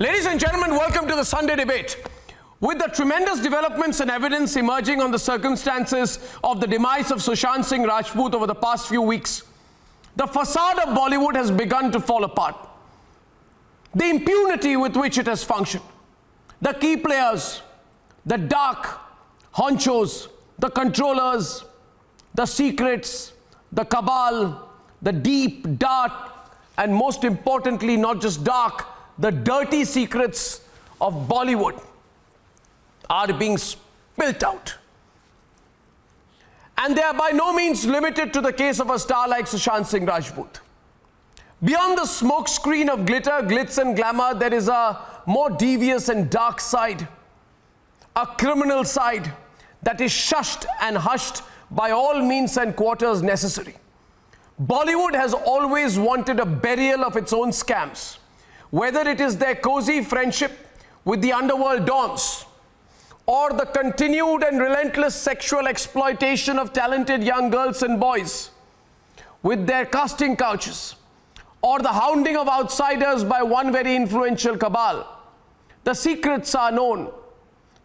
Ladies and gentlemen, welcome to the Sunday debate. With the tremendous developments and evidence emerging on the circumstances of the demise of Sushant Singh Rajput over the past few weeks, the facade of Bollywood has begun to fall apart. The impunity with which it has functioned, the key players, the dark honchos, the controllers, the secrets, the cabal, the deep, dark, and most importantly, not just dark, the dirty secrets of Bollywood are being spilt out. And they are by no means limited to the case of a star like Sushant Singh Rajput. Beyond the smokescreen of glitter, glitz and glamour, there is a more devious and dark side, a criminal side that is shushed and hushed by all means and quarters necessary. Bollywood has always wanted a burial of its own scams, whether it is their cozy friendship with the underworld dons, or the continued and relentless sexual exploitation of talented young girls and boys with their casting couches, or the hounding of outsiders by one very influential cabal. The secrets are known,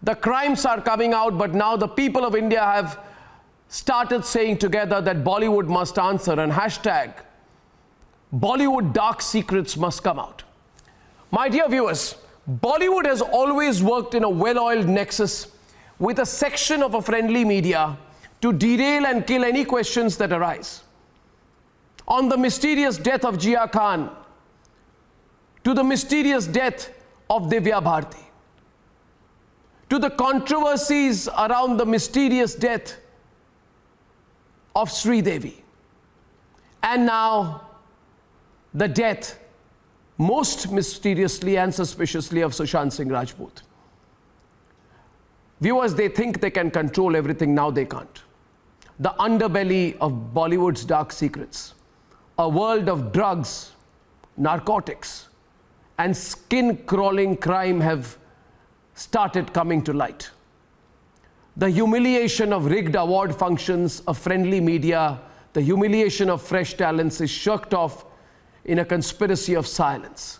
the crimes are coming out, but now the people of India have started saying together that Bollywood must answer, and hashtag Bollywood dark secrets must come out. My dear viewers, Bollywood has always worked in a well-oiled nexus with a section of a friendly media to derail and kill any questions that arise. On the mysterious death of Jia Khan, to the mysterious death of Divya Bharti, to the controversies around the mysterious death of Sri Devi, and now the death, most mysteriously and suspiciously, of Sushant Singh Rajput. Viewers, they think they can control everything, now they can't. The underbelly of Bollywood's dark secrets, a world of drugs, narcotics, and skin-crawling crime have started coming to light. The humiliation of rigged award functions, of friendly media, the humiliation of fresh talents is shirked off in a conspiracy of silence.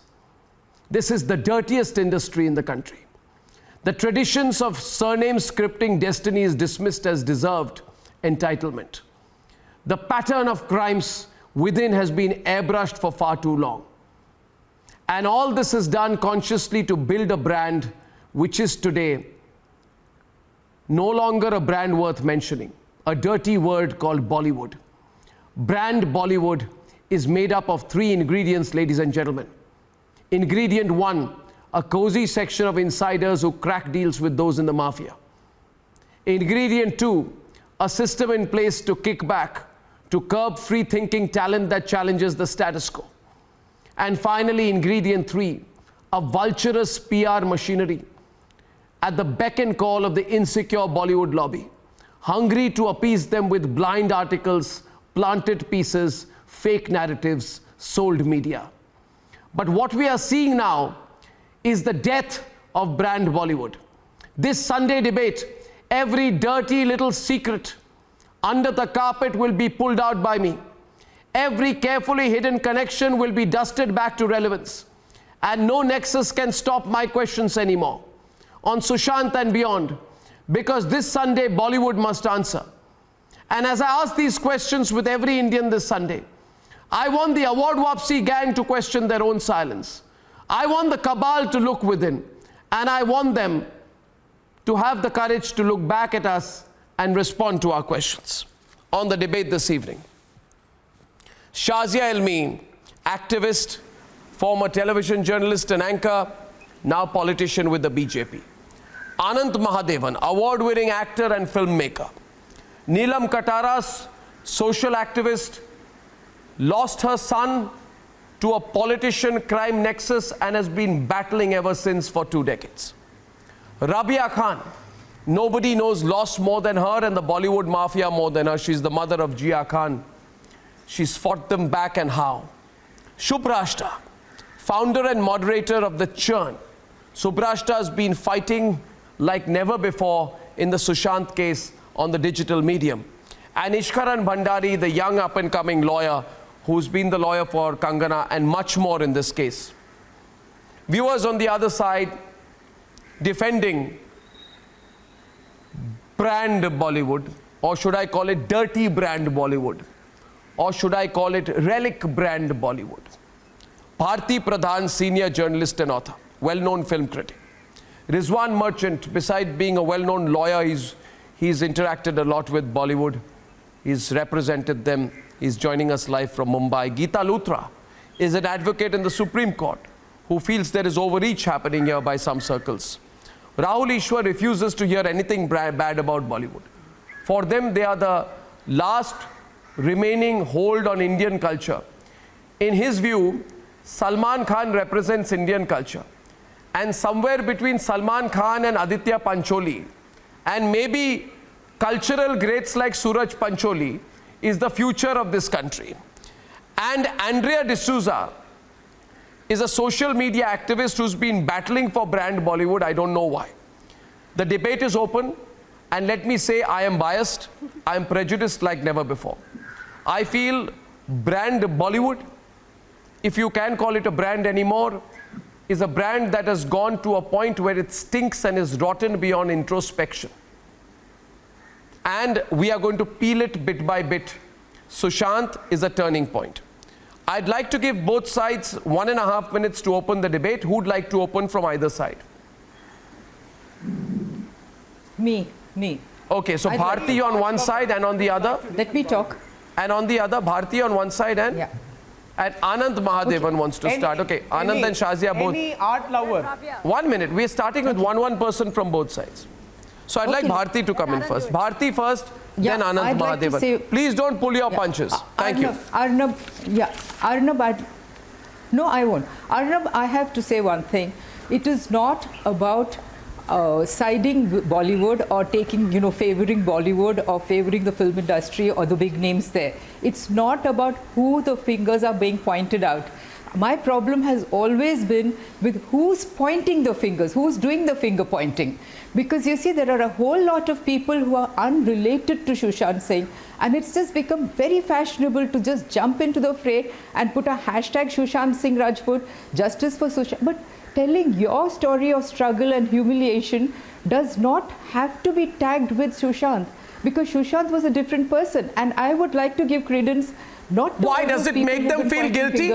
This is the dirtiest industry in the country. The traditions of surname scripting destiny is dismissed as deserved entitlement. The pattern of crimes within has been airbrushed for far too long. And all this is done consciously to build a brand which is today no longer a brand worth mentioning, a dirty word called Bollywood. Brand Bollywood is made up of three ingredients, ladies and gentlemen. Ingredient one, a cozy section of insiders who crack deals with those in the mafia. Ingredient two, a system in place to kick back, to curb free-thinking talent that challenges the status quo. And finally, ingredient three, a vulturous PR machinery at the beck and call of the insecure Bollywood lobby, hungry to appease them with blind articles, planted pieces, fake narratives, sold media. But what we are seeing now is the death of brand Bollywood. This Sunday debate, every dirty little secret under the carpet will be pulled out by me. Every carefully hidden connection will be dusted back to relevance. And no nexus can stop my questions anymore on Sushant and beyond, because this Sunday Bollywood must answer. And as I ask these questions with every Indian this Sunday, I want the award wapsi gang to question their own silence. I want the cabal to look within, and I want them to have the courage to look back at us and respond to our questions. On the debate this evening, Shazia Ilmi, activist, former television journalist and anchor, now politician with the BJP. Anand Mahadevan, award-winning actor and filmmaker. Neelam Kataras, social activist, lost her son to a politician crime nexus and has been battling ever since for 2 decades. Rabia Khan, nobody knows loss more than her and the Bollywood mafia more than her. She's the mother of Jia Khan. She's fought them back, and how. Subrashta, founder and moderator of The Churn. Subrashta has been fighting like never before in the Sushant case on the digital medium. And Ishkaran Bhandari, the young up-and-coming lawyer who's been the lawyer for Kangana and much more in this case. viewers on the other side defending brand Bollywood, or should I call it dirty brand Bollywood, or should I call it relic brand Bollywood. Bharti Pradhan, senior journalist and author, well-known film critic. Rizwan Merchant, beside being a well-known lawyer, he's interacted a lot with Bollywood. He's represented them. He's joining us live from Mumbai. Geeta Luthra is an advocate in the Supreme Court who feels there is overreach happening here by some circles. Rahul Ishwar refuses to hear anything bad about Bollywood. For them, they are the last remaining hold on Indian culture. In his view, Salman Khan represents Indian culture. And somewhere between Salman Khan and Aditya Pancholi, and maybe cultural greats like Suraj Pancholi, is the future of this country. And Andrea D'Souza is a social media activist who's been battling for brand Bollywood. I don't know why. The debate is open, and let me say I am biased, I am prejudiced like never before. I feel brand Bollywood, if you can call it a brand anymore, is a brand that has gone to a point where it stinks and is rotten beyond introspection. And we are going to peel it bit by bit. Sushant is a turning point. I'd like to give both sides 1.5 minutes to open the debate. Who'd like to open from either side? Me. Okay, so Bharti on one side and on the other? Let me talk. And on the other, Bharti on one side and? Yeah. And Anand Mahadevan wants to start. Okay, Anand and Shazia both. Any art lover. 1 minute. We're starting with one person from both sides. So I'd like Bharti to come in first. Bharti first, then Anand Mahadevan. Please don't pull your punches. Thank you. Arnab, no, I won't. Arnab, I have to say one thing. It is not about siding Bollywood or taking, favoring Bollywood or favoring the film industry or the big names there. It's not about who the fingers are being pointed out. My problem has always been with who's pointing the fingers, who's doing the finger pointing. Because you see, there are a whole lot of people who are unrelated to Sushant Singh, and it's just become very fashionable to just jump into the fray and put a hashtag Sushant Singh Rajput, justice for Sushant. But telling your story of struggle and humiliation does not have to be tagged with Sushant, because Sushant was a different person, and I would like to give credence not to why does it make them feel guilty?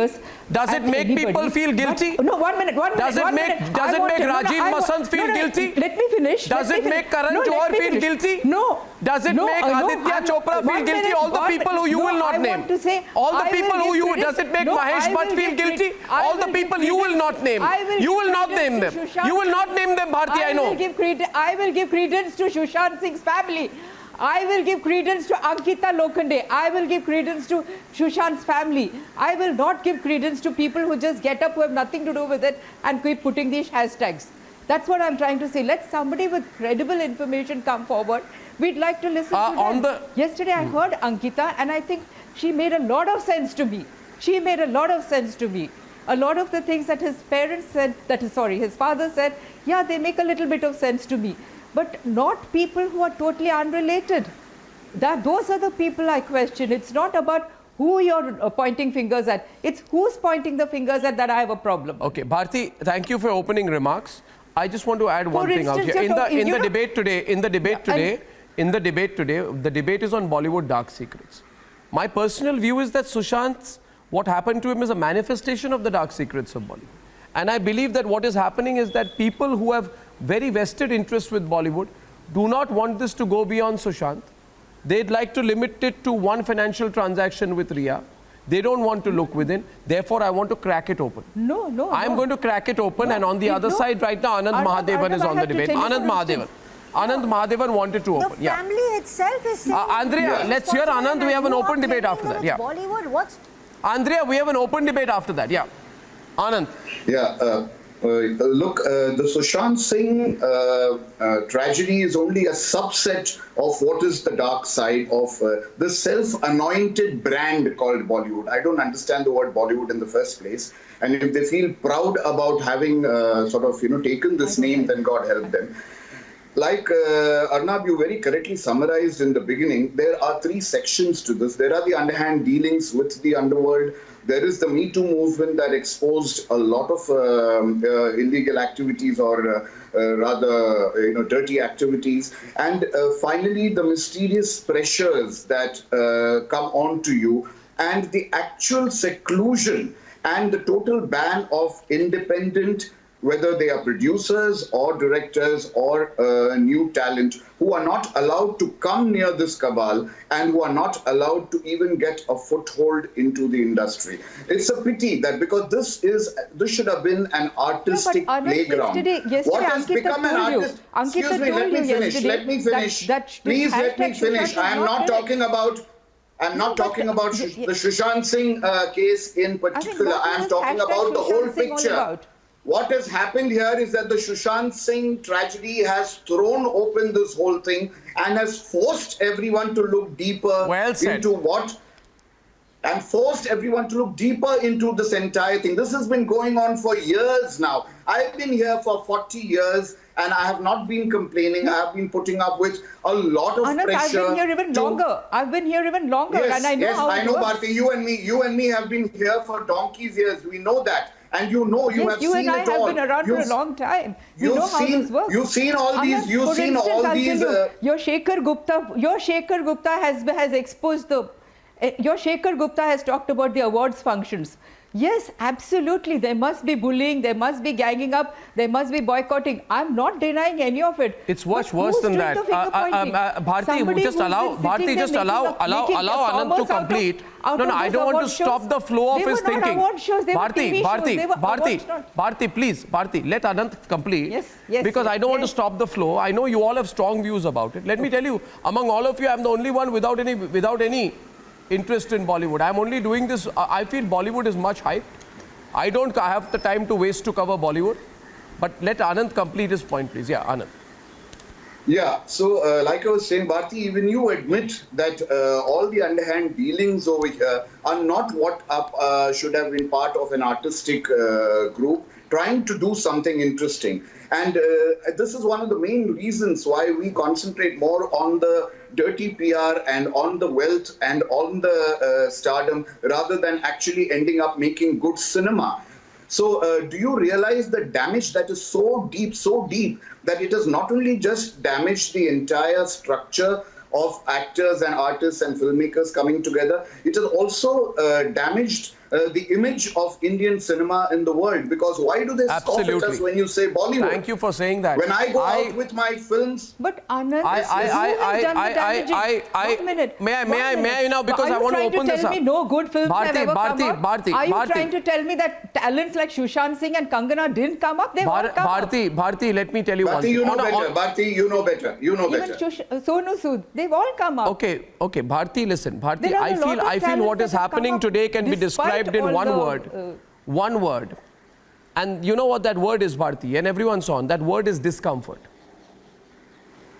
Does it make people feel guilty? But, no, one minute. Does it make Rajiv Masand feel guilty? Let me finish. Does it make Karan Johar feel guilty? No. Does it make Aditya Chopra feel guilty? All the people who you will not name. All the people who you, does it make Mahesh Bhatt feel guilty? All the people you will not name. You will not name them. You will not name them, Bharti, I know. I will give credence to Sushant Singh's family. I will give credence to Ankita Lokhande. I will give credence to Sushant's family. I will not give credence to people who just get up, who have nothing to do with it, and keep putting these hashtags. That's what I'm trying to say. Let somebody with credible information come forward. We'd like to listen to them. Yesterday I heard Ankita, and I think she made a lot of sense to me. A lot of the things that his parents said, his father said, yeah, they make a little bit of sense to me. But not people who are totally unrelated. Those are the people I question. It's not about who you're pointing fingers at. It's who's pointing the fingers at that I have a problem. Okay, Bharti, thank you for opening remarks. I just want to add one thing out here. In the debate today, the debate is on Bollywood dark secrets. My personal view is that what happened to him is a manifestation of the dark secrets of Bollywood. And I believe that what is happening is that people who have very vested interest with Bollywood do not want this to go beyond Sushant. They'd like to limit it to one financial transaction with Riya. They don't want to look within. Therefore, I want to crack it open. I'm going to crack it open, and on the other side right now, Anand Mahadevan is on the debate. Anand Mahadevan wanted to open. The family itself is saying... Andrea, let's hear Anand. We have an open debate after that. Yeah. Bollywood, what's... Andrea, we have an open debate after that. Yeah. Anand. Yeah. Look, the Sushant Singh tragedy is only a subset of what is the dark side of the self-anointed brand called Bollywood. I don't understand the word Bollywood in the first place. And if they feel proud about having taken this name, then God help them. Like Arnab, you very correctly summarized in the beginning, there are three sections to this. There are the underhand dealings with the underworld. there is the Me Too movement that exposed a lot of illegal activities or rather, dirty activities. And finally, the mysterious pressures that come onto you and the actual seclusion and the total ban of independent, whether they are producers or directors or new talent, who are not allowed to come near this cabal and who are not allowed to even get a foothold into the industry. It's a pity that because this should have been an artistic playground. Yesterday What has Ankita become an told you. artist? Ankita Excuse me, let me finish. Let me finish. Please let me finish. I am not talking about. I'm not talking about the Sushant Singh case in particular. I am talking about the whole picture. What has happened here is that the Sushant Singh tragedy has thrown open this whole thing and has forced everyone to look deeper into this entire thing. This has been going on for years now. I've been here for 40 years and I have not been complaining. I have been putting up with a lot of Anand, pressure. I've been here even longer. I've been here even longer, Yes, and I know how I it know, works. Bharti. You and me have been here for donkey's years. We know that. And you know, you have you seen and I it all. have been around for a long time. You know how this works. You've seen all these. Anand, You've for seen instance, all I'll these. tell you, your Shekhar Gupta has exposed the. Your Shekhar Gupta has talked about the awards functions. Yes, absolutely. There must be bullying. There must be ganging up. There must be boycotting. I'm not denying any of it. It's much worse than that. Bharti, just allow Anand to complete. No, I don't want to stop the flow of his thinking. Bharti, please, let Anand complete. Yes, because I don't want to stop the flow. I know you all have strong views about it. Let me tell you, among all of you, I'm the only one without any interest in Bollywood. I'm only doing this. I feel Bollywood is much hyped. I don't have the time to waste to cover Bollywood. But let Anand complete his point, please. Yeah, Anand. Yeah, so like I was saying, Bharti, even you admit that all the underhand dealings over here are not what should have been part of an artistic group trying to do something interesting. And this is one of the main reasons why we concentrate more on the dirty PR and on the wealth and on the stardom rather than actually ending up making good cinema. So do you realize the damage that is so deep, that it has not only just damaged the entire structure of actors and artists and filmmakers coming together, it has also damaged the image of Indian cinema in the world. Because why do they scoff at us when you say Bollywood? Thank you for saying that. When I go out with my films... But Anand, one minute. May I now, because I want to open this up. Are you trying to tell me no good films have ever come out? Bharti, Are you trying to tell me that talents like Sushant Singh and Kangana didn't come up? They've all come up. Bharti, let me tell you one thing. Bharti, you know better. You know Even better. Sonu Sood, they've all come up. Okay, Bharti, listen. Bharti, I feel what is happening today can be described in one word. And you know what that word is, Bharti, and everyone saw on. That word is discomfort.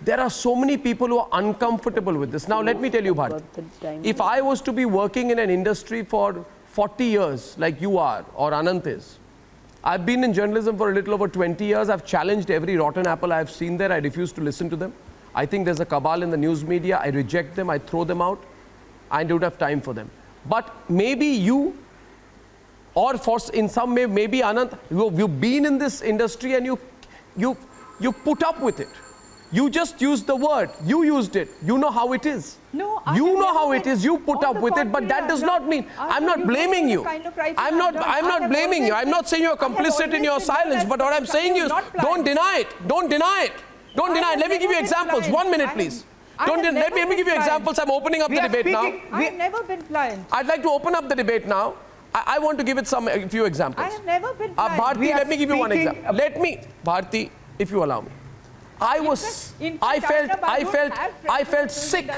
There are so many people who are uncomfortable with this. Now, let me tell you, Bharti, if I was to be working in an industry for 40 years, like you are, or Anant is, I've been in journalism for a little over 20 years. I've challenged every rotten apple I've seen there. I refuse to listen to them. I think there's a cabal in the news media. I reject them. I throw them out. I don't have time for them. But maybe you, or in some way, maybe Anand, you've been in this industry and you put up with it. You just used the word. You used it. You know how it is. No, you know how it is. You put up with it, but that does not mean I'm not blaming you. I'm not blaming you. I'm not saying you're complicit in your silence. But what I'm saying is, don't deny it. Don't deny it. Don't deny it. Let me give you examples. 1 minute, please. Let me give you examples. I'm opening up the debate now. I've never been blind. I'd like to open up the debate now. I want to give it a few examples. I have never been blind. Bharti, let me give you one example. Bharti, if you allow me. I felt sick.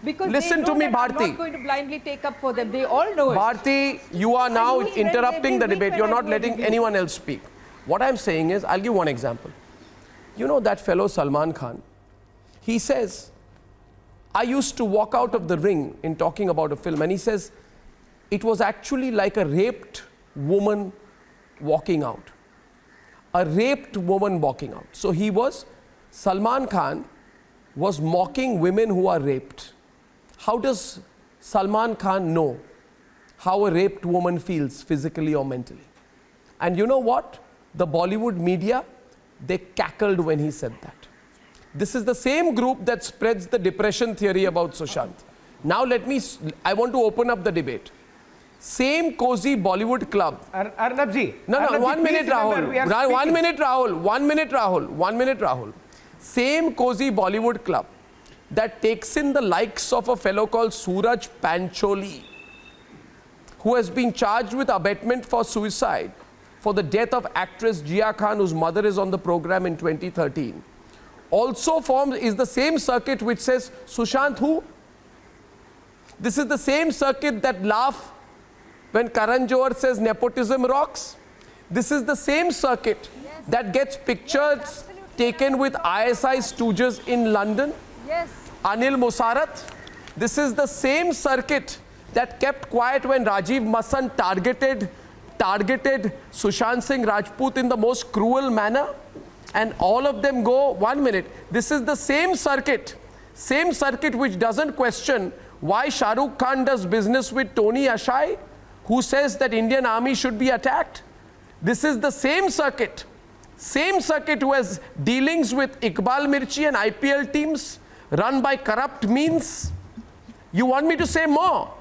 Because listen to me, Bharti. I'm not going to blindly take up for them. They all know it. Bharti, you are now interrupting the debate. You're not letting anyone else speak. What I'm saying is, I'll give one example. You know that fellow Salman Khan? He says, I used to walk out of the ring in talking about a film, and he says, it was actually like a raped woman walking out. A raped woman walking out. So Salman Khan was mocking women who are raped. How does Salman Khan know how a raped woman feels physically or mentally. And you know what? The Bollywood media, they cackled when he said that. This is the same group that spreads the depression theory about Sushant. Now I want to open up the debate. Same cozy Bollywood club. Arnab ji. No, Arnab ji, 1 minute, Rahul. 1 minute, Rahul. 1 minute, Rahul. 1 minute, Rahul. Same cozy Bollywood club that takes in the likes of a fellow called Suraj Pancholi, who has been charged with abetment for suicide for the death of actress Jia Khan, whose mother is on the program in 2013. Also is the same circuit which says, Sushant who? This is the same circuit that laugh when Karan Johar says nepotism rocks. This is the same circuit that gets pictures taken with ISI stooges in London. Yes. Anil Musarat. This is the same circuit that kept quiet when Rajiv Masand targeted Sushant Singh Rajput in the most cruel manner. And all of them go, 1 minute. This is the same circuit which doesn't question why Shah Rukh Khan does business with Tony Ashai, who says that Indian army should be attacked. This is the same circuit who has dealings with Iqbal Mirchi and IPL teams run by corrupt means. You want me to say more?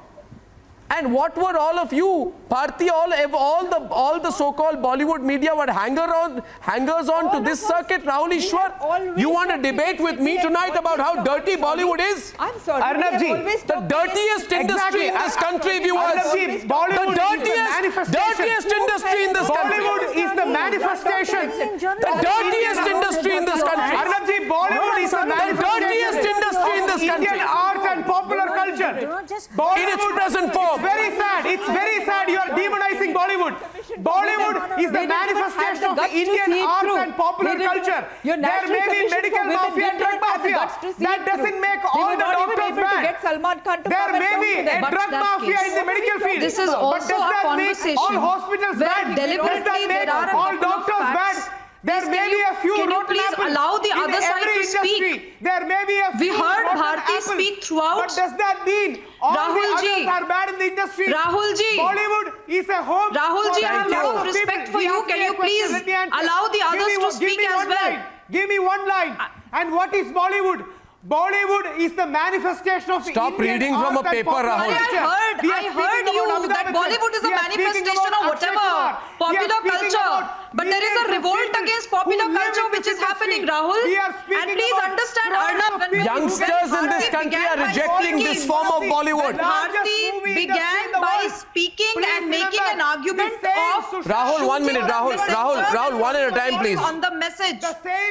And what were all of you, Bharti, all the so-called Bollywood media were hangers on to this circuit, Rahul Ishwar? You want to debate with me tonight about how dirty Bollywood is? I'm sorry. Arnab ji, The dirtiest industry in this country, viewers. Arnab ji, Bollywood The dirtiest industry in this country. Bollywood is the manifestation. The dirtiest industry in this country. Arnab ji, Bollywood is the dirtiest industry in this country. Indian art and popular culture. In its present form. It's very sad you are demonizing Bollywood. Bollywood is the manifestation of the Indian art and popular culture. There may be medical mafia and drug mafia. That doesn't make all the doctors bad. There may be a drug mafia in the medical field. This is also a conversation all hospitals where bad? Does that make there are all a couple of doctors facts. bad? There may be a few Can you rotten please apples allow the in other side every to industry. speak? There may be a We few heard rotten Bharti apples. speak throughout. But does that mean all Rahul the ji. others are bad in the industry? Rahul ji. Bollywood is a home. Rahul ji, for I have a lot lot of of respect people. for He you. asked Can me a you question. please Let me answer. allow the others to speak as well? Give me one line. And what is Bollywood? Bollywood is the manifestation of Stop Indian reading from art a and paper, popular Rahul. culture. We are I speaking heard about you Amitabh that Bachchan. Bollywood is a We are speaking manifestation about of Akshay whatever Kumar. We are popular speaking culture. about But there is a millions of revolt people against who popular live culture in which this is happening, industry. Rahul. We are And speaking please about understand, crores Arnab, of when people. Youngsters in this country are rejecting this form of Bollywood. Bharti began by speaking and making an argument of Rahul, 1 minute, Rahul, one at a time, please. On the message.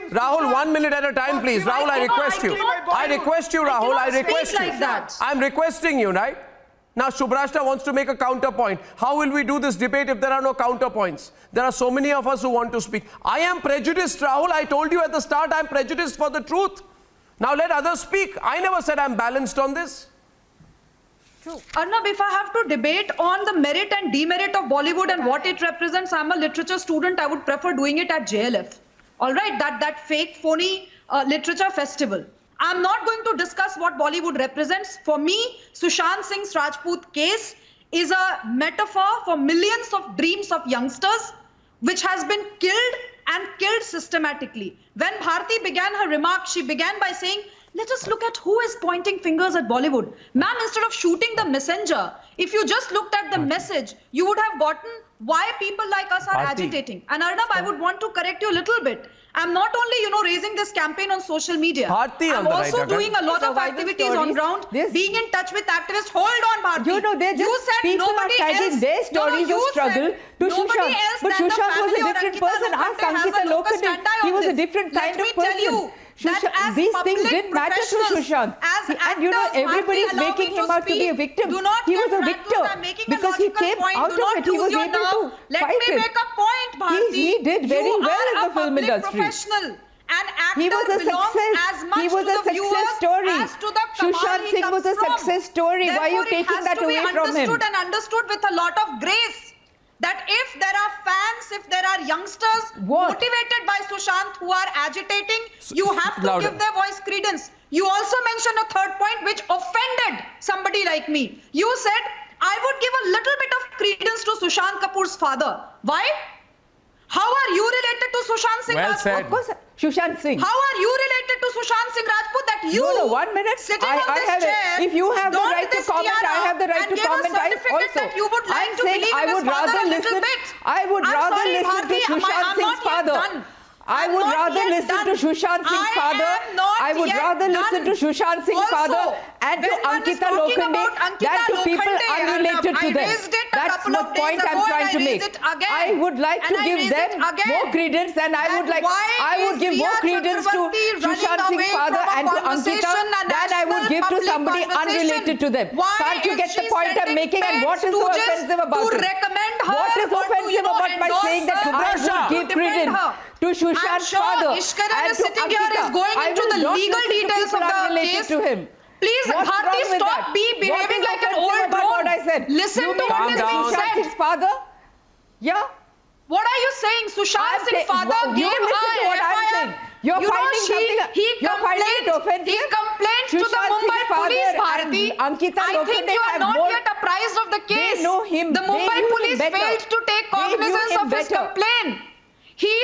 Rahul, 1 minute at a time, please. Rahul, I request you. I request you, Rahul. I request you. Like that. I'm requesting you, right? Now, Subhrashta wants to make a counterpoint. How will we do this debate if there are no counterpoints? There are so many of us who want to speak. I am prejudiced, Rahul. I told you at the start, I'm prejudiced for the truth. Now let others speak. I never said I'm balanced on this. Arnab, if I have to debate on the merit and demerit of Bollywood and what it represents, I'm a literature student. I would prefer doing it at JLF. All right, that fake, phony literature festival. I'm not going to discuss what Bollywood represents. For me, Sushant Singh's Rajput case is a metaphor for millions of dreams of youngsters, which has been killed and killed systematically. When Bharti began her remarks, she began by saying, let us look at who is pointing fingers at Bollywood. Ma'am, instead of shooting the messenger, if you just looked at the message, you would have gotten why people like us are Bharti. agitating. And Arnab, I would want to correct you a little bit. I'm not only, raising this campaign on social media. Bharti I'm on the also right, doing a lot of Survival activities on stories. ground, This- being in touch with activists. Hold on, Bharti. They're just you said people are nobody tagging else, their stories you of struggle said to nobody Sushant. else But than the Sushant was family a or different Ankita person. Ask Lokande has Ankita a locus Lokande. standi He on was a this. different Let kind me of tell person. you that as These things public didn't matter to professionals, Sushant. as And actors, everybody's Bharti, allow making me him to out to be a speak. victim. Do not He get was a dragged victor on. I'm making a because he logical came point. out Do of not it. He use was your able nerve. to Let fight me it. make a point, Bharti. He did very You well in are the a film public industry. professional. An actor He was a belongs success. as much He was to a the viewers success story. as to the Sushant Kamal he Singh comes was a from. success story. Why are you Therefore, taking that away from him? It has to be understood and understood with a lot of grace. That if there are fans, if there are youngsters motivated by Sushant who are agitating, you have to louder. give their voice credence. You also mentioned a third point which offended somebody like me. You said I would give a little bit of credence to Sushant Kapoor's father. Why? How are you related to Sushant Singh Well Rajput? said. Of course, Sushant Singh. How are you related to Sushant Singh Rajput that you, No, 1 minute. sitting on this have chair, if you have the donned right to this comment, I tiara have the right and to gave a comment. I certificate also. that you would like I'm to saying believe I in would his father rather a little listen. bit. I would I'm rather sorry, listen Bharti, to Sushant I'm Singh's not yet father. done. I I'm would not rather yet listen done. to Sushant Singh's I father. am not I would yet rather listen to done. Sushant Singh's Also, father and to when one is Ankita talking Lokhande about Ankita than to people Lokhande, unrelated Arnab, to I them. raised it a That's couple what of days point I'm ago trying and to I make. raised it again. I would like to And I give raised them it again. more credence, and I would like Why give is more Riya credence to Chakrabarti Sushant running Singh's away father from a and to Ankita conversation, a than I would national give to public somebody conversation? unrelated to them. Why Can't you is get the she point I'm sending making, and paid what is so stooges offensive about to it? recommend her What is or to, offensive about my endorse saying that her I Subrasha. would give to defend credence her? to I'm Sushant's sure father Ishkaran and is to sitting here Ankita? is going I into will the not legal listen to details people of the unrelated case. to him. Please, What's Bharti, wrong with stop that? behaving What is like an offensive old about drone. what I said? Listen You to mean what is being Sushant said. Singh's father? Yeah. What are you saying? Sushant Singh's father You gave listen her to what I'm FIR. saying. You're finding something. You're finding it offensive. He complained to the Sushant Mumbai Singh's police, father Bharti. and Ankita I think Lokhande you are have not more- yet apprised of the case. They know him. The They Mumbai knew him police better. failed to take They knew cognizance him of his better. complaint. He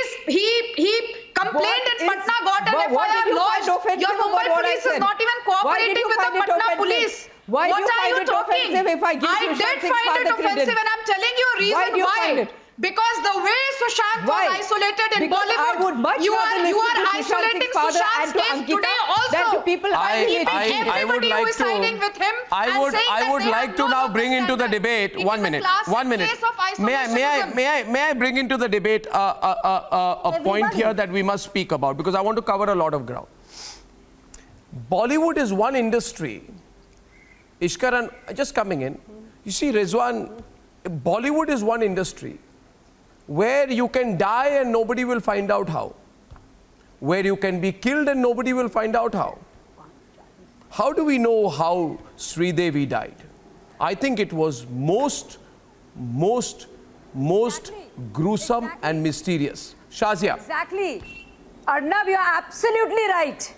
complained in Patna, got an What did FIR you find lodged. offensive Your about Mumbai what I police is said? not even Why did cooperating you with the find it Patna offensive? police. Why do What you are find you it talking? offensive if I give I Sushant did Singh's find father it offensive, credence? and I'm telling you a reason Why do you find it? Because the way Sushant Why? was isolated in Because Bollywood, I would much you rather are listen to Sushant isolating Singh's father Sushant's and to case Ankita today also. than to people Keeping unrelated. everybody who is siding with him and I would saying that like they to have now no bring into the standard. debate. It 1 is a minute. classic 1 minute. case of isolationism. May I bring into the debate a point here that we must speak about, because I want to cover a lot of ground. Bollywood is one industry. Ishkaran, just coming in. You see, Rizwan, Bollywood is one industry where you can die and nobody will find out how. Where you can be killed and nobody will find out how. How do we know how Sridevi died? I think it was most gruesome and mysterious. Shazia. Exactly. Arnab, you are absolutely right.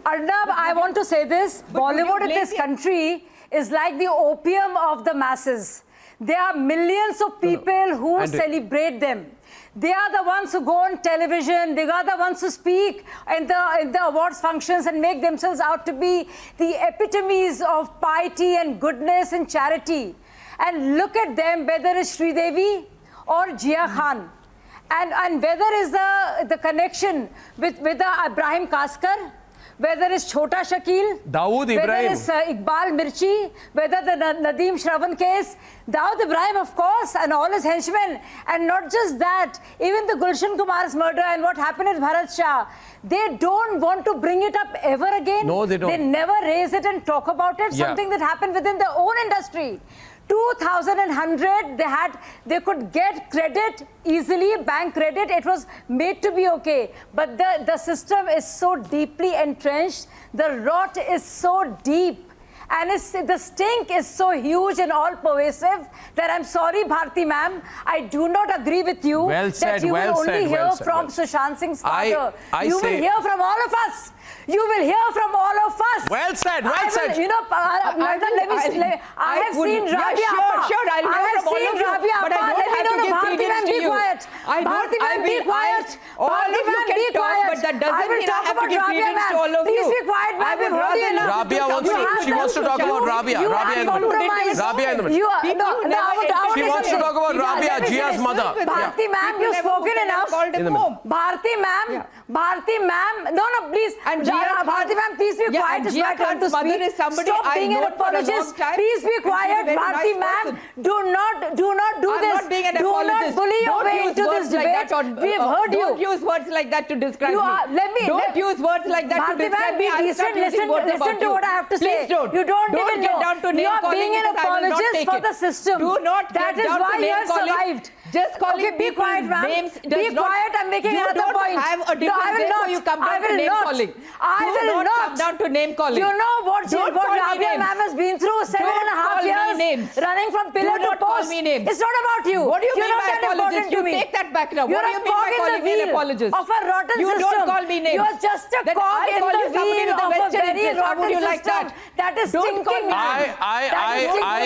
Arnab, I want to say this. Bollywood in this country is like the opium of the masses. There are millions of people who celebrate them. They are the ones who go on television. They are the ones who speak in the awards functions and make themselves out to be the epitomes of piety and goodness and charity. And look at them, whether it's Sridevi or Jia Khan. And whether is the connection with Ibrahim Kaskar, whether it's Chota Shakil, Dawood Ibrahim, whether it's Iqbal Mirchi, whether the Nadeem Shravan case, Dawood Ibrahim, of course, and all his henchmen. And not just that, even the Gulshan Kumar's murder and what happened with Bharat Shah, they don't want to bring it up ever again. No, they don't. They never raise it and talk about it, something that happened within their own industry. 2100, they could get credit easily, bank credit. It was made to be okay. But the system is so deeply entrenched. The rot is so deep. And the stink is so huge and all pervasive that I'm sorry, Bharti ma'am, I do not agree with you that you will only hear from Sushant Singh's father. You will hear from all of us. You will hear from all of us. Well said, well said. You know, madam, I have seen Rabia Appa. Sure, I'll hear from all of you, but I don't have to give credence to you. Bharti ma'am, be quiet. All of you can talk, but that doesn't mean I have to give credence to all of you. Please be quiet, ma'am. We've heard you enough. Rabia wants to talk about Rabia. Rabia in the middle. Rabia in the middle. She wants to talk about Rabia, Jia's mother. Bharti ma'am, you've spoken enough. Bharti ma'am, no, please. And Bharti ma'am, please be quiet. It's my turn to speak. Stop being an apologist. Please be quiet, Bharti ma'am. Do not do this. I'm not being an do apologist. not bully your way Don't into use this words like debate. that. We've heard you. Don't use words like that to describe me. Don't use words like that to Bharti describe ma'am, me. be I'll decent. start using words Listen about to you. what I have to say. Please don't. You don't even get know. down to name You're calling being an because I will not apologist take for it. the system. Do not That get is down why to you name have calling. survived. Just calling Okay, be people quiet, ma'am. names Be quiet. I'm making another point. You don't have a different way before you come down to name calling. I will not come down to name calling. You know what Don't call me Rabia names. ma'am has been through 7.5 me years names. running from pillar Do to not call post. me names. It's not about you. What do you You're mean not by that apologist? important to You me. take that back now. What do you mean by calling me an apologist? Of a rotten you system. don't call me names. You are just a then cog I'll in call the you somebody wheel with a of a vested very interest. How rotten would you like system. that? That is Don't stinking. call me I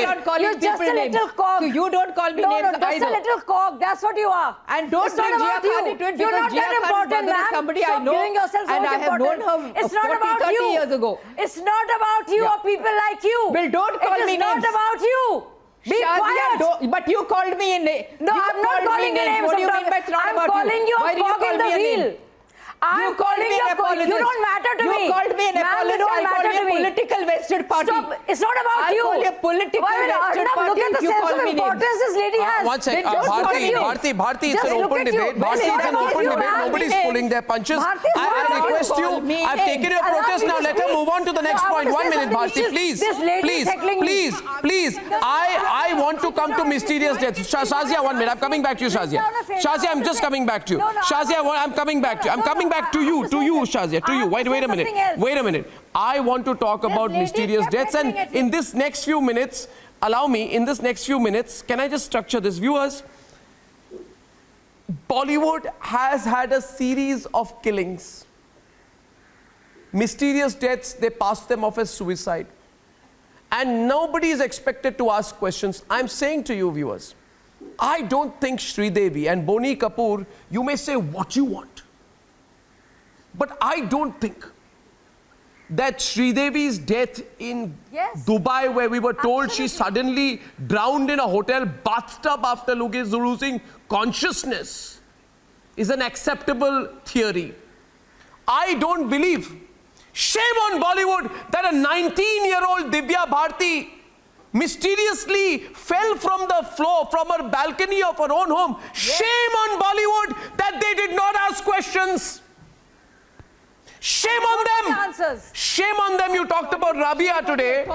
don't call You're just a little cog. So you don't call me no, names no, just either. a little cog. That's what you are. And don't it's not bring Jia about Khan you. into it You're because not Jia that Khan's important, mother is ma'am. somebody Stop I know giving yourself so and much I have known importance. her It's not 40, about 30 you. years ago. It's not about you or people like you. Well, don't call me It is not names. about you. Be quiet. But you called me in. No, I'm not calling you names. What do you mean by it's not I'm about calling you Why a do you cog call in the me a name? wheel. I'm calling you a cog. You don't matter to me. You called me an Ma'am, apologist. you don't I matter called to you a me. political vested party. Stop. It's not about I'll you. call you a political vested Arnab, party look at if the you sense call of me names. importance this lady has. One sec. Then just look at you. Bharti, it's Just an look open at you. debate. It's Bharti, not it's an about open you, debate. ma'am. Nobody's pulling their punches. Bharti, it's not I about request you. you. I've taken your Arnab, protest you now. just Let her speak. move on to the next No, I point. want to 1 say minute, something. Bharti, please. This lady is heckling me. Please. I want to come to mysterious deaths. Shazia, 1 minute. I'm coming back to you, Shazia. Shazia, I'm just coming back to you. Shazia, I'm coming back to you. I'm coming back to you, Shazia, to you. Wait a minute. Wait a minute. I want to talk about mysterious deaths, and in this next few minutes, allow me, in this next few minutes, can I just structure this? Viewers, Bollywood has had a series of killings. Mysterious deaths, they passed them off as suicide. And nobody is expected to ask questions. I'm saying to you, viewers, I don't think Sridevi and Boni Kapoor, you may say what you want. But I don't think that Sridevi's death in Dubai, where we were told she suddenly drowned in a hotel bathtub after losing consciousness, is an acceptable theory. I don't believe. Shame on Bollywood that a 19-year-old Divya Bharti mysteriously fell from the floor, from her balcony of her own home. Shame on Bollywood that they did not ask questions. Shame on them. Shame on them. You talked about Rabia today.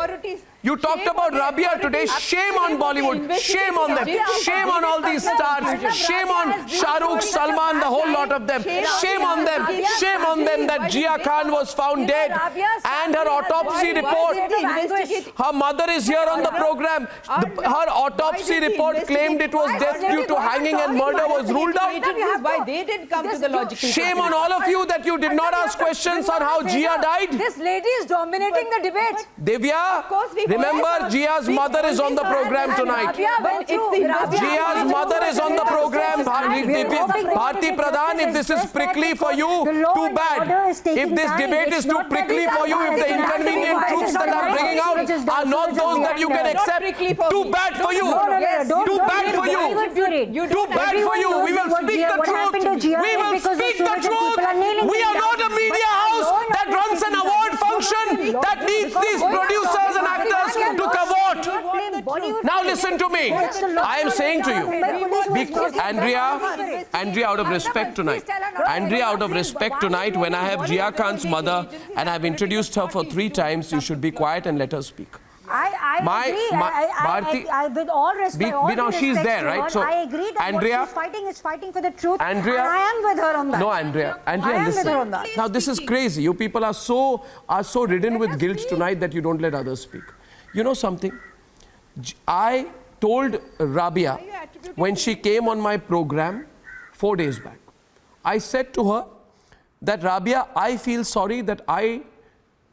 You talked about Rabia today. Shame on Bollywood. Shame on them. Shame on all these stars. Shame on Shah Rukh, Salman, the whole lot of them. Shame on them. Shame on them that Jia Khan was found dead. And her autopsy report. Her mother is here on the program. Her autopsy report claimed it was death due to hanging and murder was ruled out. Why they didn't come to the logical Shame on all of you that you did not ask questions on how Jia died. This lady is dominating the debate. Divya, remember Jia's mother is on the program tonight. Jia's mother is on the program. Bharti Pradhan, if this is prickly for you, too bad. If this debate is too prickly for you, if the inconvenient truths that I'm bringing out are not those that you can accept, too bad for you. Too bad for you. Too bad for you. We will speak the truth. We will speak the truth. We are not a media house that runs an award function that needs these producers and actors to cavort. Now listen to me. I am saying to you, Andrea, out of respect tonight, when I have Jia Khan's mother and I've introduced her for 3 times, you should be quiet and let her speak. I agree. With all respect, now she's there, right? So, I agree that Andrea, what she's fighting for the truth. Andrea, and I am with her on that. No, Andrea, I am listen. with her on that. Now this is crazy. You people are so ridden with guilt tonight that you don't let others speak. You know something? I told Rabia when she came on my program 4 days back. I said to her that, Rabia, I feel sorry that I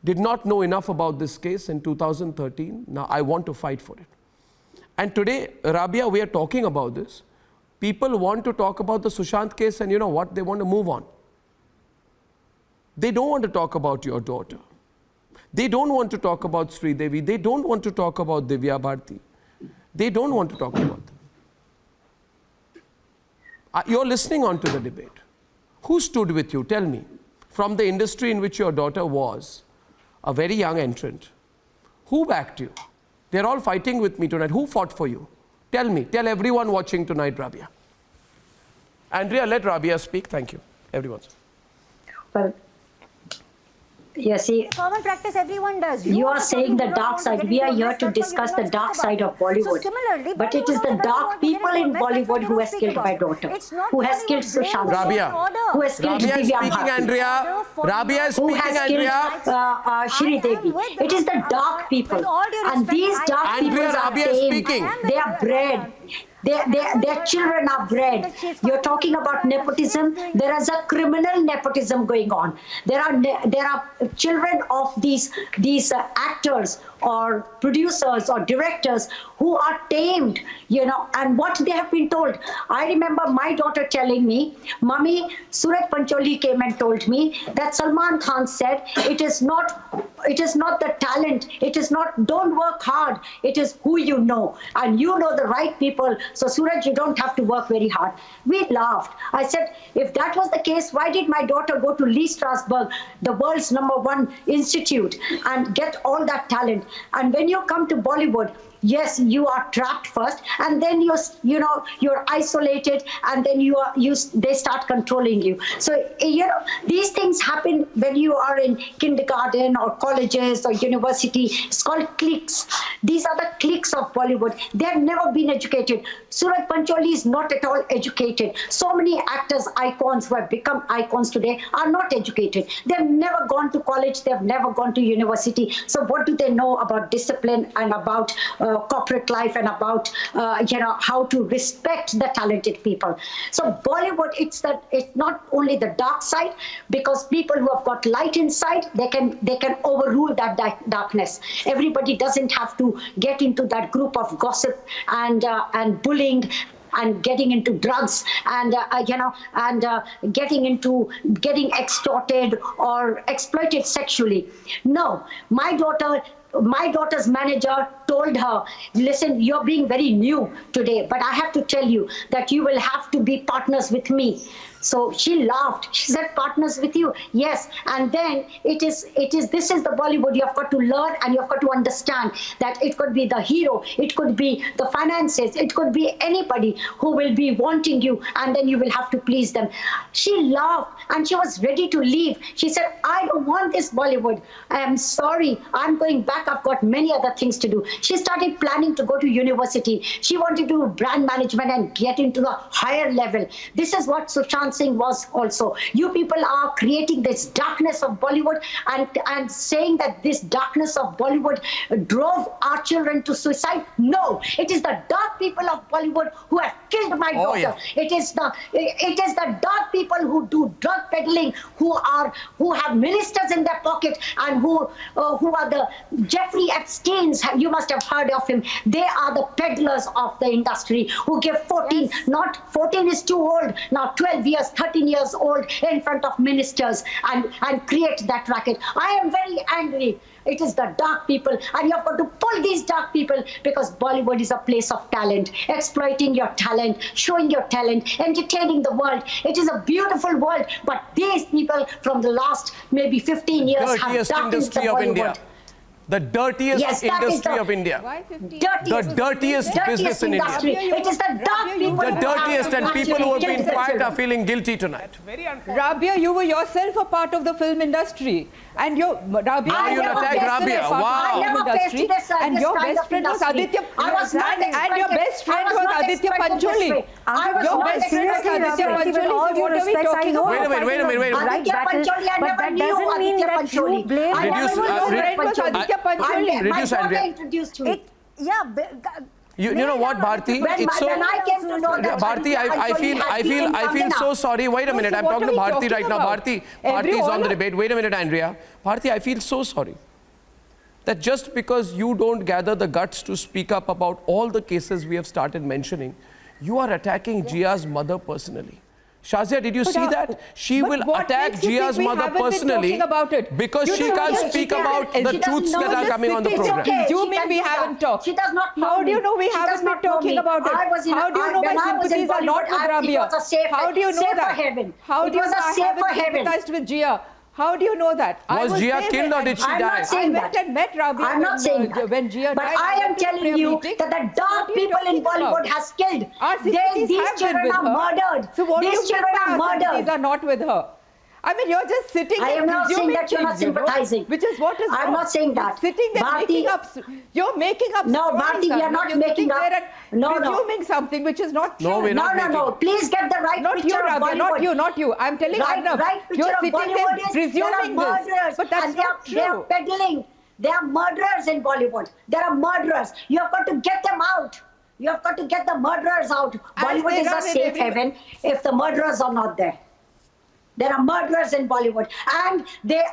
did not know enough about this case in 2013. Now I want to fight for it. And today, Rabia, we are talking about this. People want to talk about the Sushant case, and you know what? They want to move on. They don't want to talk about your daughter. They don't want to talk about Sridevi. They don't want to talk about Divya Bharti. They don't want to talk about them. You're listening on to the debate. Who stood with you? Tell me. From the industry in which your daughter was, a very young entrant. Who backed you? They're all fighting with me tonight. Who fought for you? Tell me. Tell everyone watching tonight, Rabia. Andrea, let Rabia speak. Thank you. Everyone's. Well, you see, common practice everyone does. You are saying the dark side. We are here to discuss the dark side of Bollywood. But it is the dark people in Bollywood who has killed my daughter, who has killed Sushant, Rabia, who has killed Rabia is Divya speaking, Bharti, Andrea. Rabia is speaking, who has Andrea. killed Sridevi. It is the dark people, and these dark people Andrea, are Rabia is saying speaking. they are bred. Their children are bred. You're talking about nepotism. There is a criminal nepotism going on. There are children of these actors or producers or directors who are tamed, you know, and what they have been told. I remember my daughter telling me, Mummy, Suraj Pancholi came and told me that Salman Khan said, it is not the talent, it is not, don't work hard, it is who you know, and you know the right people, so Suraj, you don't have to work very hard. We laughed. I said, if that was the case, why did my daughter go to Lee Strasberg, the world's #1 institute, and get all that talent? And when you come to Bollywood, yes, you are trapped first, and then you're isolated, and then they start controlling you. So these things happen when you are in kindergarten or colleges or university. It's called cliques. These are the cliques of Bollywood. They have never been educated. Suraj Pancholi is not at all educated. So many actors, icons who have become icons today are not educated. They've never gone to college. They've never gone to university. So what do they know about discipline and about corporate life and about how to respect the talented people? So Bollywood, it's not only the dark side, because people who have got light inside, they can overrule that darkness. Everybody doesn't have to get into that group of gossip and bullying and getting into drugs and getting extorted or exploited sexually. No, my daughter's manager told her, listen, you're being very new today, but I have to tell you that you will have to be partners with me. So she laughed. She said, partners with you? Yes. And then this is the Bollywood. You have got to learn and you have got to understand that it could be the hero, it could be the finances, it could be anybody who will be wanting you, and then you will have to please them. She laughed and she was ready to leave. She said, I don't want this Bollywood. I am sorry. I'm going back. I've got many other things to do. She started planning to go to university. She wanted to do brand management and get into the higher level. This is what Sushant Singh was also. You people are creating this darkness of Bollywood and saying that this darkness of Bollywood drove our children to suicide. No, it is the dark people of Bollywood who have killed my daughter. Yeah. It is the dark people who do drug peddling, who have ministers in their pocket, and who are the Jeffrey Epsteins. You must have heard of him. They are the peddlers of the industry who give 14, yes. Not 14 is too old, now 12 years, 13 years old in front of ministers and create that racket. I am very angry. It is the dark people, and you have got to pull these dark people, because Bollywood is a place of talent, exploiting your talent, showing your talent, entertaining the world. It is a beautiful world, but these people from the last maybe 15 years have darkened the Bollywood. The dirtiest industry of India. The dirtiest business in India. It is the dark people. The dirtiest, and people who have been quiet are feeling guilty tonight. Rabia, you were yourself a part of the film industry. And Rabia, now you attack Rabia. Wow. And your best friend was Aditya. And your best friend was Aditya Pancholi. Your best friend was Aditya Pancholi. What are we talking about? Wait a minute. Aditya Pancholi, I never knew Aditya Pancholi. Aditya Pancholi. Reduce, Andrea. Introduced to it. You know what, Bharti? It's so. When I came to know that Bharti, I feel so sorry. Wait a minute. I'm talking to Bharti right now. Bharti is on the debate. Wait a minute, Andrea. Bharti, I feel so sorry that just because you don't gather the guts to speak up about all the cases we have started mentioning, you are attacking Jia's mother personally. Shazia, did you see that? She will attack Jia's mother personally because she can't speak about the truths that are coming on the program. Assuming we haven't talked. She does not know. How do you know we haven't been talking about it? How do you know my sympathies are not with Rabia? How do you know that? How do you know I haven't sympathized with Jia? How do you know that? Was Jia killed or did she die? I'm not saying that. I went and met Rabia. I'm not saying that. When Jia but died, I am telling you that the dark people in Bollywood has killed. These children are murdered. So what these children are murdered. These are not with her. I mean, you're just sitting I am not saying that you're not sympathizing. Which is what is wrong. I'm not saying that. You're sitting there making up. You're making up. No, stories, Bharti, you're not making up. Presuming something which is not true. No, we're not making. No. Please get the right picture of Bollywood. Not you. I'm telling Arnab. Right picture you're of sitting Bollywood there presuming this. But that's not true. They are peddling. They are murderers in Bollywood. There are murderers. You have got to get them out. You have got to get the murderers out. Bollywood is a safe haven if the murderers are not there. There are murderers in Bollywood, and they're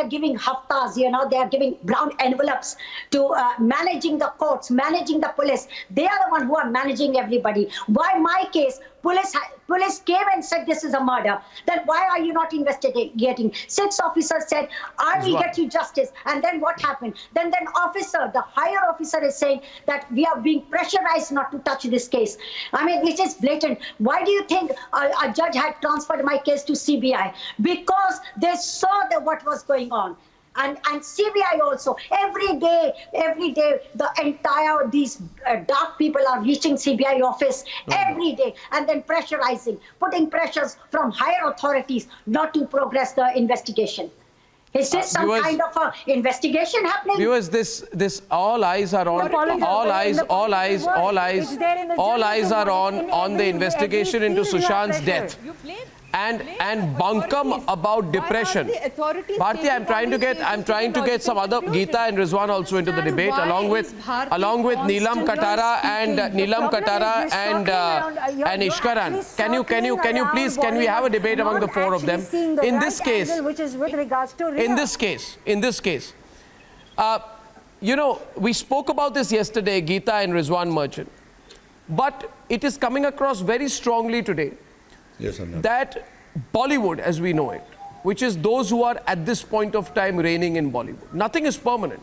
giving haftas, they are giving brown envelopes to managing the courts, managing the police. They are the ones who are managing everybody. Why my case? Police came and said this is a murder. Then why are you not investigating? 6 officers said, I will get you justice. And then what happened? Then officer, the higher officer is saying that we are being pressurized not to touch this case. I mean, it is blatant. Why do you think a judge had transferred my case to CBI? Because they saw what was going on. And CBI also, every day, the entire, these dark people are reaching CBI office every day, and then pressurizing, putting pressures from higher authorities not to progress the investigation. Is this some kind of a investigation happening? Viewers, this all eyes are on the investigation into Sushant's death. And bunkum about depression. Bharti, I'm trying to get some other Geeta and Rizwan also into the debate, along with Neelam Katara and Ishkaran. Can we have a debate among the 4 of them? In this case, we spoke about this yesterday, Geeta and Rizwan Merchant, but it is coming across very strongly today. Yes, Arnab. That Bollywood, as we know it, which is those who are at this point of time reigning in Bollywood, nothing is permanent.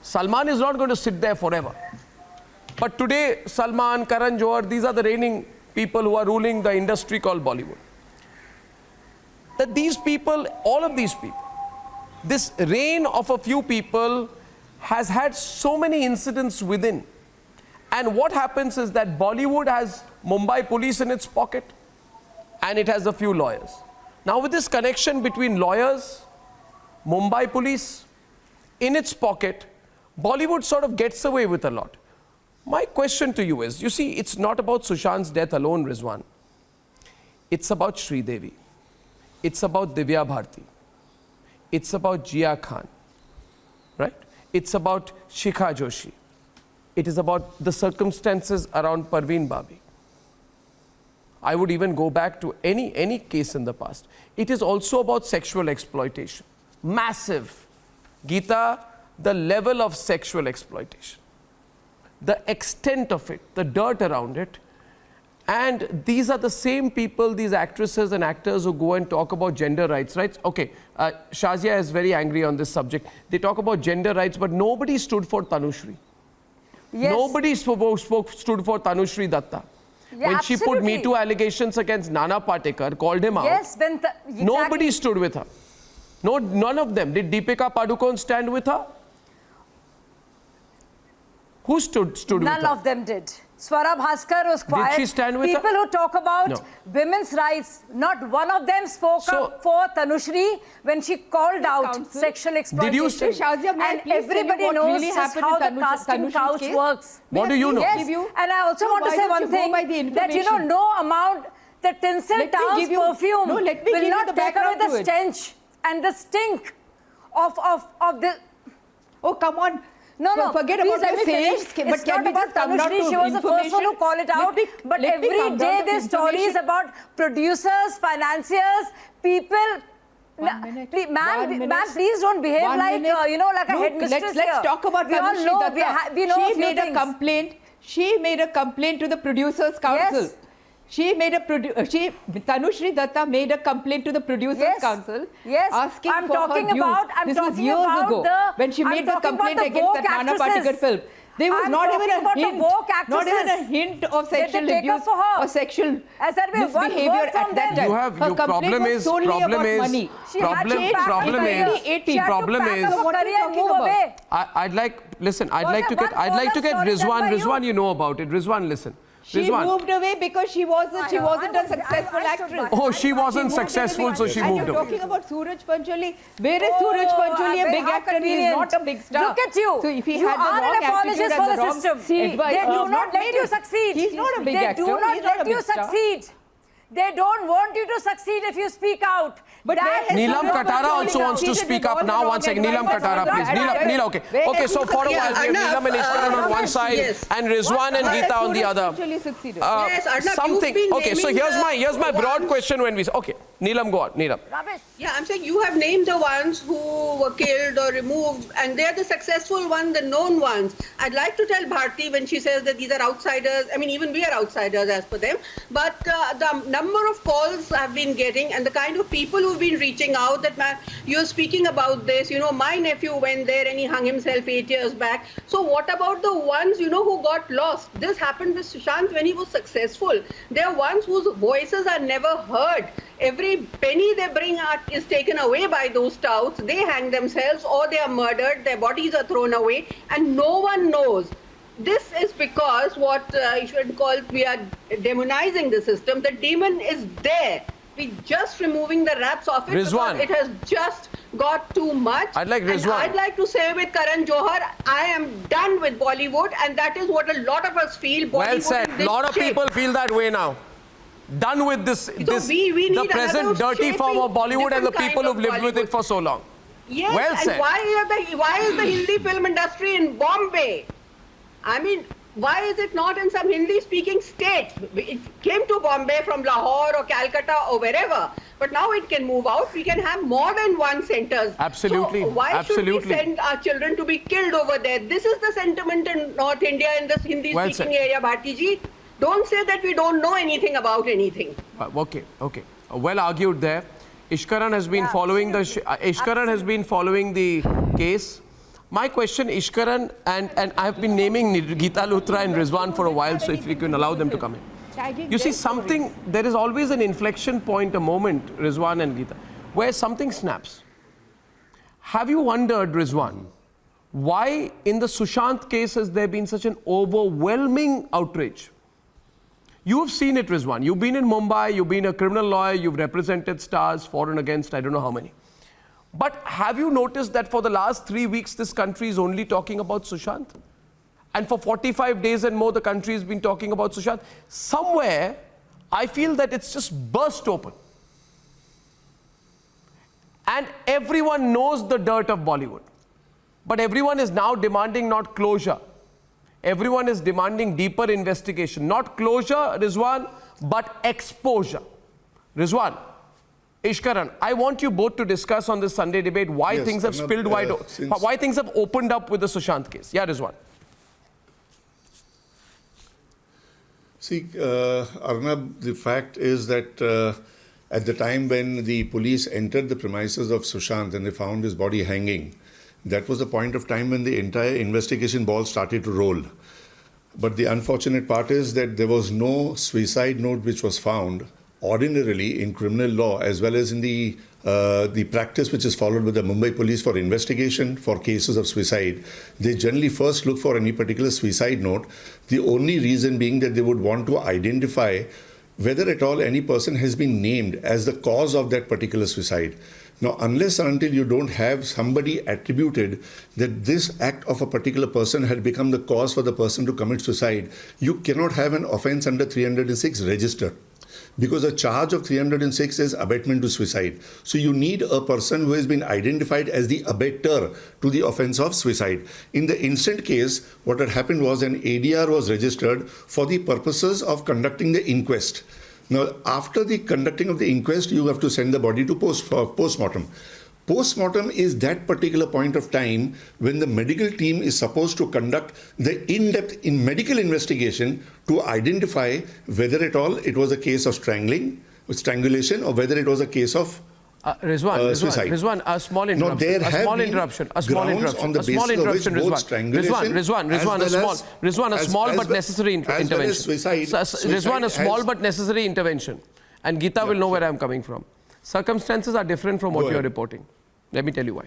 Salman is not going to sit there forever. But today, Salman, Karan Johar, these are the reigning people who are ruling the industry called Bollywood. That these people, all of these people, this reign of a few people has had so many incidents within. And what happens is that Bollywood has Mumbai police in its pocket, and it has a few lawyers. Now with this connection between lawyers, Mumbai police, in its pocket, Bollywood sort of gets away with a lot. My question to you is, you see, it's not about Sushant's death alone, Rizwan. It's about Sridevi. It's about Divya Bharti. It's about Jia Khan, right? It's about Shikha Joshi. It is about the circumstances around Parveen Babi. I would even go back to any case in the past. It is also about sexual exploitation. Massive. Geeta, the level of sexual exploitation, the extent of it, the dirt around it. And these are the same people, these actresses and actors who go and talk about gender rights, right? Okay, Shazia is very angry on this subject. They talk about gender rights, but nobody stood for Tanushri. Yes. Nobody stood for Tanushri Datta. Yeah, when absolutely. she put Me Too allegations against Nana Patekar, called him out, exactly. Nobody stood with her. No, none of them. Did Deepika Padukone stand with her? Who stood with her? None of them did. Swara Bhaskar was quiet. Did she stand with People her? who talk about women's rights, not one of them spoke up for Tanushri when she called out sexual exploitation. Did you and everybody knows really how the casting couch works. What do you know? Yes, and I also want to say one thing, that no amount, the Tinsel Town's perfume will not take away the stench and the stink of the... Oh, come on. No, forget please about let me finish. It's not about Tanushri. She was the first one who called it out. But every day there's stories about producers, financiers, people. Ma'am, please don't behave like like a headmistress. Let's talk about Tanushri Datta. We know she made a complaint. She made a complaint to the Producers' Council. Yes. Tanushri Datta made a complaint to the Producers' Council, asking for her dues. This was years ago when she made the complaint against that Nana Patekar film. There was not even a hint of sexual abuse or sexual misbehavior at that time. Her complaint was solely about money. I'd like to get Rizwan, you know about it. Rizwan, listen. She moved away because she wasn't a successful actress. Oh, she wasn't successful, so she moved away. And you're talking about Suraj Pancholi. Where is Suraj Pancholi a big actor? He is not a big star. Look at you. So if he you had are the wrong an apologist for the system. They do not let you succeed. He's not a big actor. They do not let you succeed. They don't want you to succeed if you speak out. But Neelam Katara also wants to speak up now. One second. Neelam Katara, please. Neelam, okay. Okay, so for a while, we have Neelam and Ishkaran on one side and Rizwan and Geeta on the other. Yes, Arnab, Something. Okay, so here's my broad question when we... Okay, Neelam, go on. Neelam. Yeah, I'm saying you have named the ones who were killed or removed, and they're the successful ones, the known ones. I'd like to tell Bharti when she says that these are outsiders. I mean, even we are outsiders as per them. But the number of calls I've been getting and the kind of people who've been reaching out that you're speaking about this, you know, my nephew went there and he hung himself 8 years back. So what about the ones, you know, who got lost? This happened with Sushant when he was successful. There are ones whose voices are never heard. Every penny they bring out is taken away by those touts. They hang themselves or they are murdered. Their bodies are thrown away and no one knows. This is because what you should call, we are demonizing the system. The demon is there. We're just removing the wraps off it Rizwan. because it has just got too much. I'd like Rizwan. And I'd like to say with Karan Johar, I am done with Bollywood, and that is what a lot of us feel. Bollywood Well said. A lot of people feel that way now. Done with this, we need the present dirty form of Bollywood and the people who've lived with it for so long. Yes, well said. And why is the Hindi film industry in Bombay? I mean, why is it not in some Hindi-speaking state? It came to Bombay from Lahore or Calcutta or wherever, but now it can move out. We can have more than one centers. Absolutely. So why should we send our children to be killed over there? This is the sentiment in North India, in this Hindi-speaking area, Bharti ji. Don't say that we don't know anything about anything. Okay. Well argued there. Ishkaran has been following the case. My question, Ishkaran, and I have been naming Geeta Luthra and Rizwan for a while, so if we can allow them to come in. You see, there is always an inflection point, a moment, Rizwan and Geeta, where something snaps. Have you wondered, Rizwan, why in the Sushant case has there been such an overwhelming outrage? You've seen it, Rizwan. You've been in Mumbai, you've been a criminal lawyer, you've represented stars, for and against, I don't know how many. But have you noticed that for the last 3 weeks, this country is only talking about Sushant? And for 45 days and more, the country has been talking about Sushant. Somewhere, I feel that it's just burst open. And everyone knows the dirt of Bollywood. But everyone is now demanding not closure. Everyone is demanding deeper investigation. Not closure, Rizwan, but exposure. Rizwan, Ishkaran, I want you both to discuss on this Sunday debate why things have spilled wide open, why things have opened up with the Sushant case. Yeah, Rizwan. See, Arnab, the fact is that at the time when the police entered the premises of Sushant and they found his body hanging, that was the point of time when the entire investigation ball started to roll. But the unfortunate part is that there was no suicide note which was found. Ordinarily, in criminal law, as well as in the practice which is followed by the Mumbai police for investigation for cases of suicide, they generally first look for any particular suicide note. The only reason being that they would want to identify whether at all any person has been named as the cause of that particular suicide. Now, unless and until you don't have somebody attributed that this act of a particular person had become the cause for the person to commit suicide, you cannot have an offence under 306 registered. Because a charge of 306 is abetment to suicide. So you need a person who has been identified as the abettor to the offence of suicide. In the instant case, what had happened was an ADR was registered for the purposes of conducting the inquest. Now, after the conducting of the inquest, you have to send the body to post-mortem. Post-mortem is that particular point of time when the medical team is supposed to conduct the in-depth medical investigation to identify whether at all it was a case of strangulation or whether it was a case of suicide. Rizwan, a small interruption. No, there have been a small interruption, Rizwan, a small but necessary intervention. Rizwan, a small but necessary intervention. And Geeta will know where I am coming from. Circumstances are different from what you are reporting. Let me tell you why.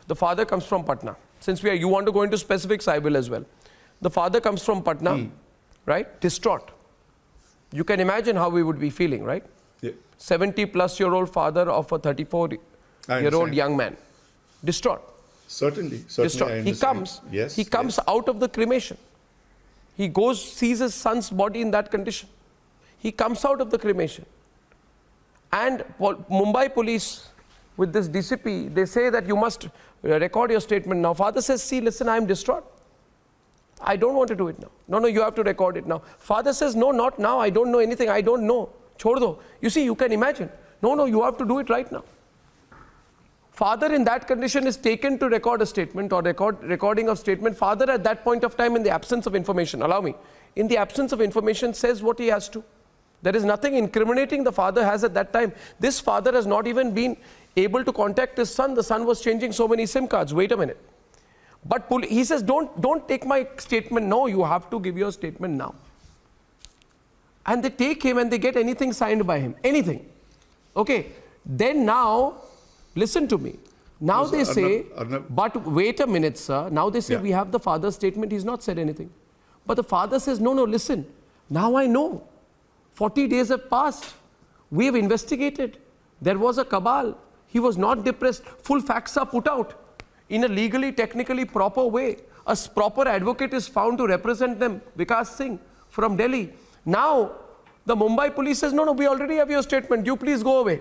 The father comes from Patna. Since you want to go into specifics, I will as well. The father comes from Patna, right? Distraught. You can imagine how we would be feeling, right? Yeah. 70-plus-year-old father of a 34-year-old young man. Distraught. Certainly. Distraught. He comes out of the cremation. He goes, sees his son's body in that condition. He comes out of the cremation. And Mumbai police, with this DCP, they say that you must record your statement now. Father says, see, listen, I am distraught. I don't want to do it now. No, you have to record it now. Father says, no, not now. I don't know anything. I don't know. Chhod do. You see, you can imagine. No, you have to do it right now. Father in that condition is taken to record a statement or recording of statement. Father at that point of time, in the absence of information, allow me, in the absence of information, says what he has to. There is nothing incriminating the father has at that time. This father has not even been able to contact his son. The son was changing so many SIM cards. Wait a minute. But he says, don't take my statement. No, you have to give your statement now. And they take him and they get anything signed by him. Anything. Okay. Then now, listen to me. Now they say, Arnab. but wait a minute, sir. Now they say, we have the father's statement. He's not said anything. But the father says, no, listen. Now I know. 40 days have passed. We have investigated. There was a cabal. He was not depressed. Full facts are put out in a legally, technically proper way. A proper advocate is found to represent them, Vikas Singh from Delhi. Now, the Mumbai police says, no, we already have your statement. You please go away.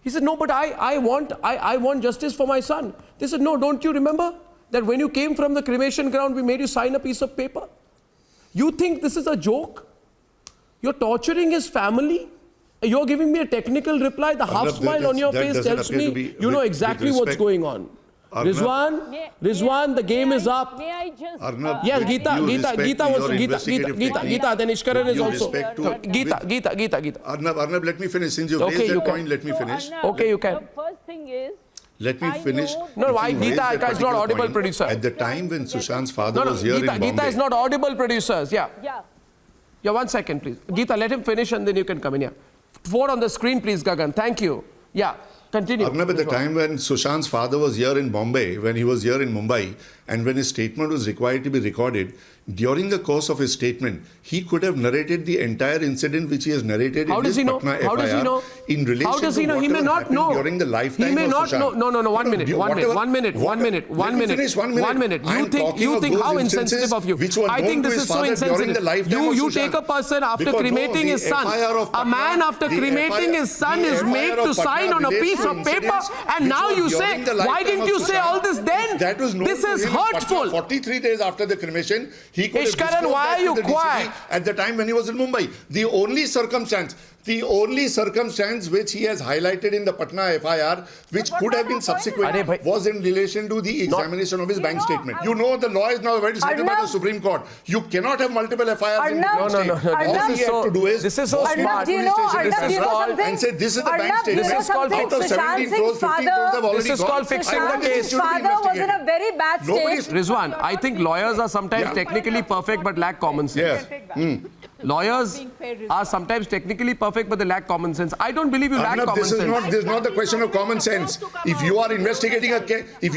He said, no, but I want justice for my son. They said, no, don't you remember that when you came from the cremation ground, we made you sign a piece of paper? You think this is a joke? You're torturing his family? You're giving me a technical reply. The half smile on your face tells me you know exactly what's going on. Rizwan, the game is up. May I just... Arnab, Yes, Geeta was... Geeta, then Ishkaran is also... Geeta. Arnab, let me finish. Since you raised that point, let me finish. Okay, you can. The first thing is... Let me finish. No, why Geeta is not audible, producer. At the time when Sushant's father was here in Bombay... Geeta is not audible, producers. Yeah, 1 second, please. Geeta, let him finish and then you can come in here. 4 on the screen, please, Gagan. Thank you. Yeah, continue. Arnab, at the time when Sushant's father was here in Bombay, when he was here in Mumbai, and when his statement was required to be recorded, during the course of his statement, he could have narrated the entire incident which he has narrated in his Patna FIR. How does he know? In relation How does he know? to He may not know. during the lifetime he may of not Sushant. know. No, 1 minute. You think how insensitive of you. I think this is so insensitive. You take a person after cremating his son. A man after cremating his son is made to sign on a piece of paper, and now you say, why didn't you say all this then? This is hurtful. 43 days after the cremation, he could have Ishkaran, why are you quiet? At the time when he was in Mumbai. The only circumstance which he has highlighted in the Patna FIR, which could have been subsequent, was in relation to the examination of his bank statement. You know, the law is now very decided by the Supreme Court. You cannot have multiple FIRs in the state. All he had to do is this is so smart. And say this is the bank statement. This is called out of 17 crores, 15 crores have already This is called fixing the case. His father was in a very bad state. Rizwan, I think lawyers are sometimes technically perfect but lack common sense. Yes. Lawyers are sometimes technically perfect but they lack common sense. I don't believe you lack common sense. This is not the question of common sense. If you are investigating a case, you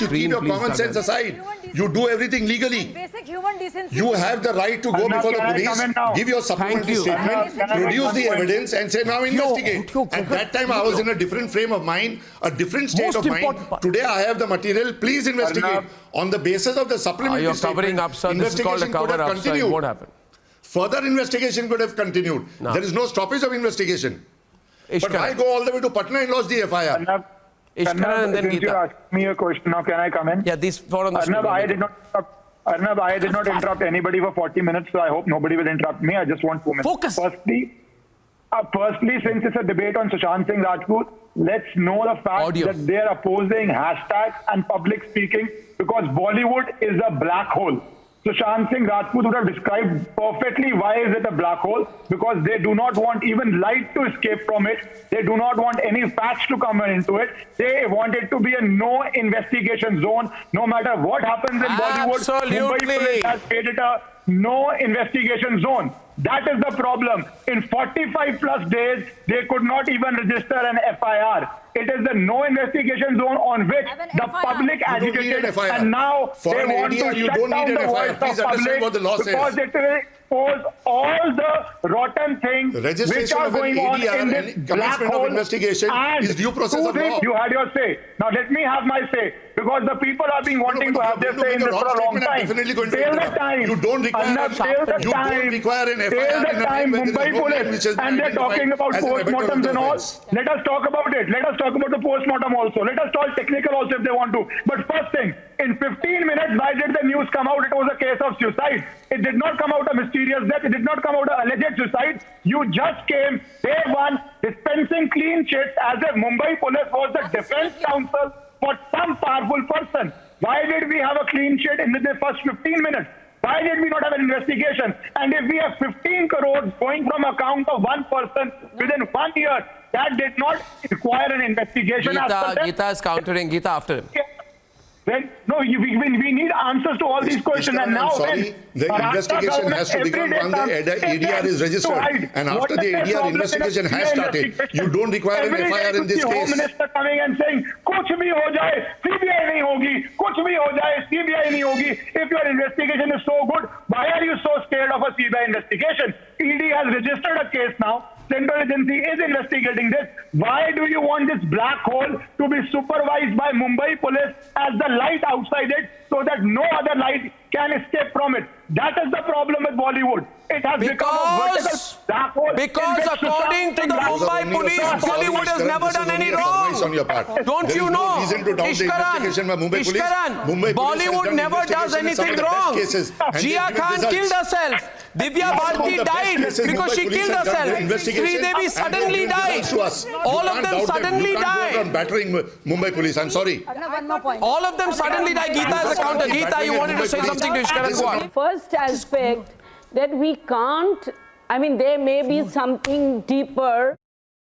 keep your common sense aside. You do everything legally. Basic human decency. You have the right to go before the police, give your supplementary statement, produce the evidence and say now investigate. At that time I was in a different frame of mind, a different state of mind. Today I have the material, please investigate. On the basis of the supplementary you're covering up, sir. This is called a cover up, sir. It won't happen. Further investigation could have continued. No. There is no stoppage of investigation. But why go all the way to Patna and lodge the FIR? Ishkaran and then Geeta. You asked me a question. Now can I come in? Yeah, these 4 on the screen. Arnab, I did not interrupt anybody for 40 minutes, so I hope nobody will interrupt me. I just want 2 minutes. Focus. Firstly, since it's a debate on Sushant Singh Rajput, let's know the fact that they're opposing hashtags and public speaking because Bollywood is a black hole. Sushant Singh Rajput would have described perfectly why is it a black hole, because they do not want even light to escape from it. They do not want any facts to come into it. They want it to be a no investigation zone. No matter what happens in Bollywood, Mumbai police has made it a no investigation zone. That is the problem. In 45 plus days, they could not even register an FIR. It is the no investigation zone on which the public agitated, and now they want to shut down the voice of public because expose all the rotten things which are going on in this black hole. Investigation is due process of law. You had your say. Now let me have my say, because the people have been wanting to have their say in this for a long time. Till the time you don't require an FIR Mumbai police and they're talking about postmortems and all. Let us talk about it. Let us talk about the postmortem also. Let us talk technical also if they want to. But first thing, in 15 minutes, why did the news come out? It was a case of suicide. It did not come out a mysterious death. It did not come out a alleged suicide. You just came day one dispensing clean chits as if Mumbai police was the defense counsel for some powerful person. Why did we have a clean chit in the first 15 minutes? Why did we not have an investigation? And if we have 15 crores going from account of one person within 1 year, that did not require an investigation. Geeta is countering. Geeta after him. Then, no, we need answers to all these questions. And now, the investigation has to become when the ADR is registered. And after the ADR investigation has started, you don't require an FIR in this case. Home Minister coming and saying, "Kuch bhi ho jaye, CBI nahi hogi. Kuch bhi ho jaye, CBI nahi hogi." If your investigation is so good, why are you so scared of a CBI investigation? ED has registered a case now. Central agency is investigating this. Why do you want this black hole to be supervised by Mumbai police as the light outside it, so that no other light can escape from it? That is the problem with Bollywood. It has become a vertical black hole. Because according to the Mumbai police, Bollywood has never done any wrong. Don't you know? Ishkaran, Bollywood never does anything wrong. Jia Khan killed herself. Divya Bharti died because she killed herself. Sridevi suddenly died. All of them suddenly died. Battering Mumbai police. I'm sorry. All of them suddenly died. Geeta is a counter. Geeta, you wanted to say something to Ishkaran. Go on. First aspect that we can't, I mean, there may be something deeper.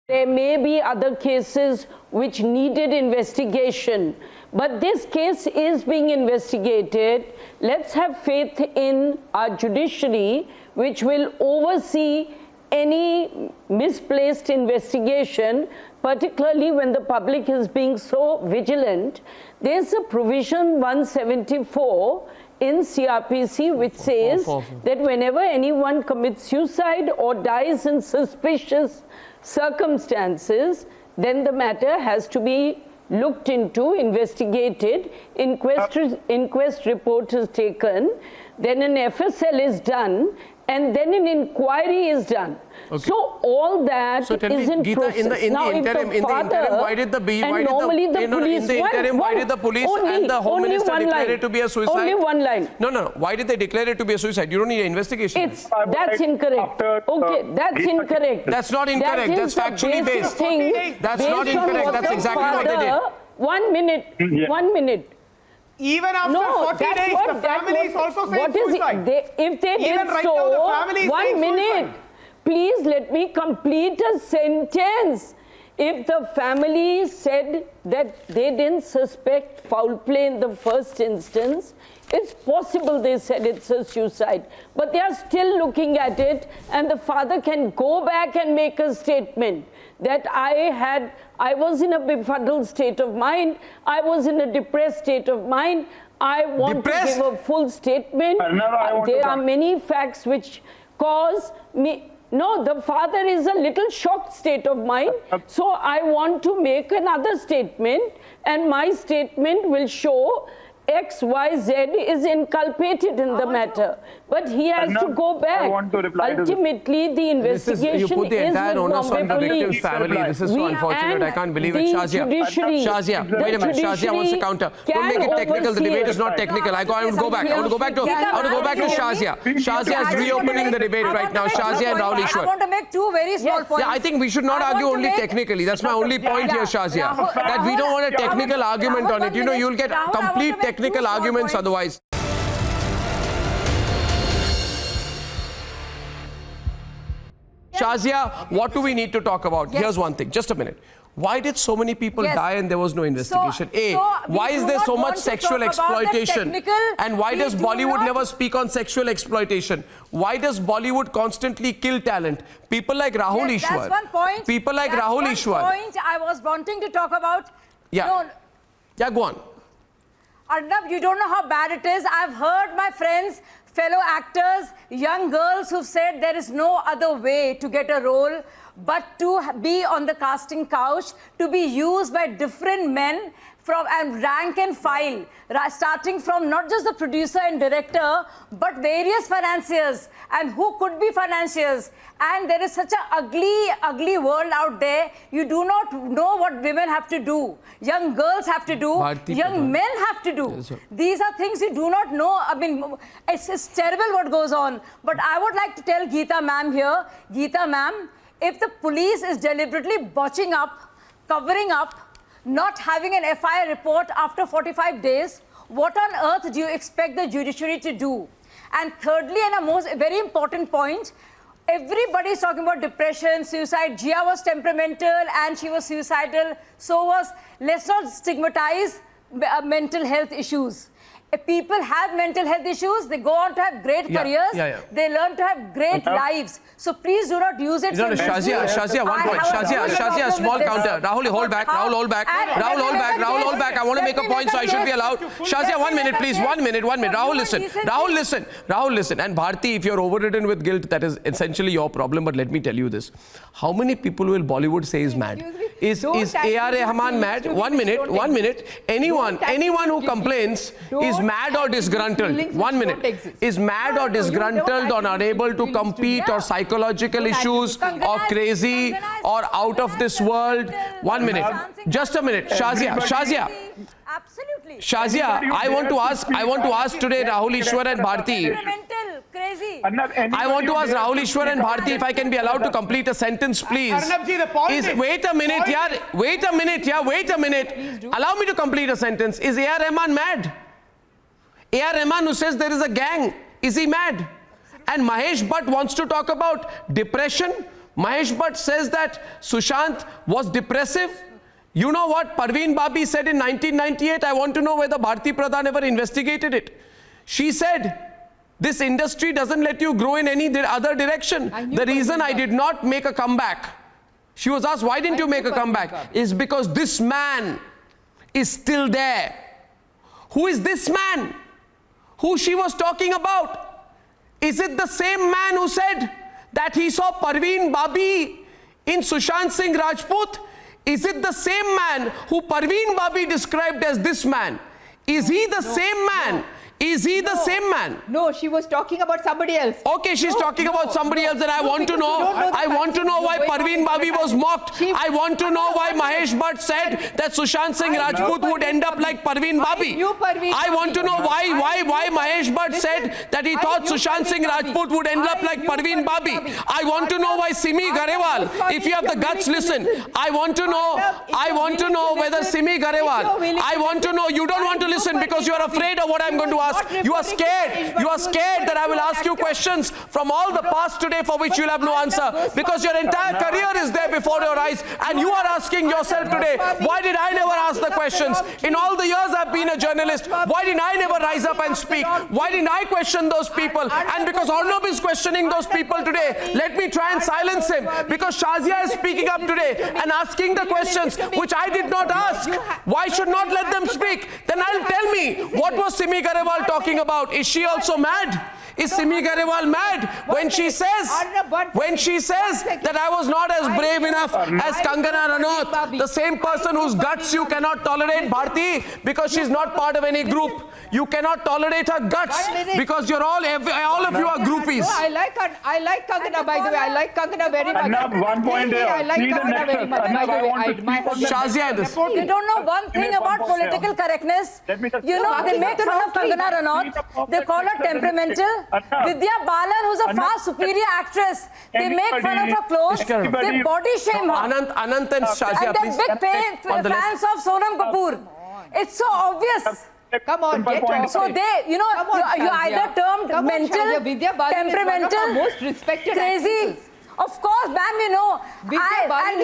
There may be other cases which needed investigation. But this case is being investigated. Let's have faith in our judiciary, which will oversee any misplaced investigation, particularly when the public is being so vigilant. There's a provision 174 in CRPC which says that whenever anyone commits suicide or dies in suspicious circumstances, then the matter has to be looked into, investigated, inquest report is taken, then an FSL is done, and then an inquiry is done. Okay. So all that is in process. In the interim, why did the police and the Home Minister declare it to be a suicide? Only one line. No. Why did they declare it to be a suicide? You don't need an investigation. That's incorrect. Okay, that's incorrect. That's not incorrect. That's factually based. That's not incorrect. That's exactly what they did. 1 minute. Yeah. 1 minute. Even after 40 days, the family is also saying suicide. If they did right so, now, the family is 1 minute. Suicide. Please let me complete a sentence. If the family said that they didn't suspect foul play in the first instance, it's possible they said it's a suicide. But they are still looking at it, and the father can go back and make a statement that I was in a befuddled state of mind, I was in a depressed state of mind, I want to give a full statement. There are many facts which cause me. No, the father is a little shocked state of mind. So I want to make another statement, and my statement will show X, Y, Z is inculpated in the matter. But he has to go back. Ultimately, the investigation you put the entire onus on the victim's family. This is so unfortunate. I can't believe it. Shazia, wait a minute. Shazia wants to counter. Don't make it technical. The debate is not technical. I want to go back. I want to go back to Shazia. Shazia is reopening the debate right now. Shazia and Rahul Ishwar. I want to make two very small points. Yeah, I think we should not argue only technically. That's my only point here, Shazia. That we don't want a technical argument on it. You know, you'll get complete technical arguments otherwise. Shazia, what do we need to talk about? Here's one thing. Just a minute. Why did so many people die and there was no investigation? Why is there so much sexual exploitation? And why does Bollywood never speak on sexual exploitation? Why does Bollywood constantly kill talent? People like Rahul Ishwar. That's one point. People like Rahul Ishwar. Point I was wanting to talk about. Yeah, go on. Arnab, you don't know how bad it is. I've heard my friends fellow actors, young girls who've said there is no other way to get a role but to be on the casting couch, to be used by different men and rank and file, starting from not just the producer and director, but various financiers and who could be financiers. And there is such an ugly world out there. You do not know what women have to do, young girls have to do, young men have to do. Yes, these are things you do not know. I mean, it's terrible what goes on. But I would like to tell Geeta ma'am here, Geeta ma'am, if the police is deliberately botching up, covering up, not having an FIR report after 45 days, what on earth do you expect the judiciary to do? And thirdly, and a very important point, everybody is talking about depression, suicide. Jia was temperamental and she was suicidal. So was, let's not stigmatize mental health issues. If people have mental health issues, they go on to have great careers. They learn to have great lives. So please do not use it. Shazia, one point. Shazia, small counter. Rahul, hold back. Rahul, hold back. I want to make a point, so I should be allowed. Shazia, 1 minute, please. 1 minute. Rahul, listen. And Bharti, if you're overridden with guilt, that is essentially your problem. But let me tell you this. How many people will Bollywood say is mad? Is A.R. Rahman mad? 1 minute. Anyone who complains is mad or disgruntled. 1 minute. Is mad or disgruntled or unable to compete or psychological issues or crazy or out of this world. 1 minute. Just a minute. Shazia. Absolutely. Shazia, I want to ask today Rahul Ishwar and Bharti. Crazy. I want to ask Rahul Ishwar and Bharti if I can be allowed to complete a sentence, please. Arnabji, the point is, wait a minute. Allow me to complete a sentence. Is A.R. Rahman mad? A.R. Rahman, who says there is a gang, is he mad? And Mahesh Bhatt wants to talk about depression. Mahesh Bhatt says that Sushant was depressive. You know what Parveen Babi said in 1998? I want to know whether Bharti Pradhan ever investigated it. She said, this industry doesn't let you grow in any other direction. The reason I did not make a comeback, she was asked, why didn't you make a comeback? Is because this man is still there. Who is this man? Who she was talking about? Is it the same man who said that he saw Parveen Babi in Sushant Singh Rajput? Is it the same man who Parveen Babi described as this man? Is he the same man? Is he the same man? No, she was talking about somebody else. Okay, she's talking about somebody else, and I want to know why Parveen Babi was mocked. I want to know why Mahesh Bhatt said that Sushant Singh Rajput would end up like Parveen Babi. I want to know why Mahesh Bhatt said that he thought Sushant Singh Rajput would end up like Parveen Babi. I want to know why Simi Garewal, if you have the guts, listen. I want to know whether Simi Garewal, I want to know, you don't want to listen because you are afraid of what I'm going to ask. You are scared that I will ask you questions from all the past today for which you'll have no answer, because your entire career is there before your eyes, and you are asking yourself today, why did I never ask the questions? In all the years I've been a journalist, why didn't I never rise up and speak? Why didn't I question those people? And because Arnab is questioning those people today, let me try and silence him, because Shazia is speaking up today and asking the questions which I did not ask. Why should not let them speak? Then tell me, what was Simi Garewal talking about? Is she also mad? Is Simi Garewal mad when she says that I was not as brave enough as Kangana Ranaut, the same person whose guts you cannot tolerate, Bharti, because she's not part of any group. You cannot tolerate her guts because you're all of you are groupies. No, I like Kangana, by the way. I like Kangana very much. Arnab, 1 point here. I like Kangana very much. Shazia, you don't know one thing about political correctness. You know, they make fun of Kangana Ranaut. They call her temperamental. Vidya Balan, who's a far superior actress, they make fun of her clothes. They body shame her. Anant and Shazia, please. And they're big fans of Sonam Kapoor. It's so obvious. Come on, get off. So they, you either termed mental, temperamental, most respected crazy. Actresses. Of course, ma'am, and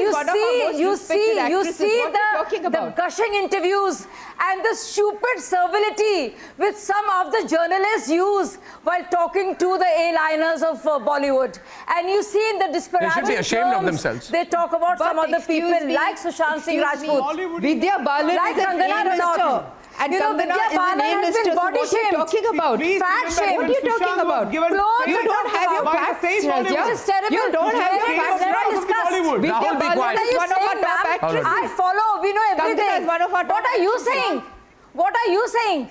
you see the gushing interviews and the stupid servility which some of the journalists use while talking to the A-liners of Bollywood. And you see in the disparaging they should be ashamed terms, of themselves. They talk about some other people like Sushant Singh Rajput, Vidya Balan like is an Kangana Ranaut. And you know, Kangana Vidya is the Balan name has list. been So body what are you shamed. talking about? Fat shamed. What are you talking about? Clothes You are don't talked have your about. facts. Same Rajya. Bollywood. It's terrible. You don't have your Very facts. much never discussed. Bollywood. Vidya Rahul, be Balan quiet. is one of our top ma'am? actresses. I follow. We know everything. Kangana is one of our top What are you actresses. saying? What are you saying?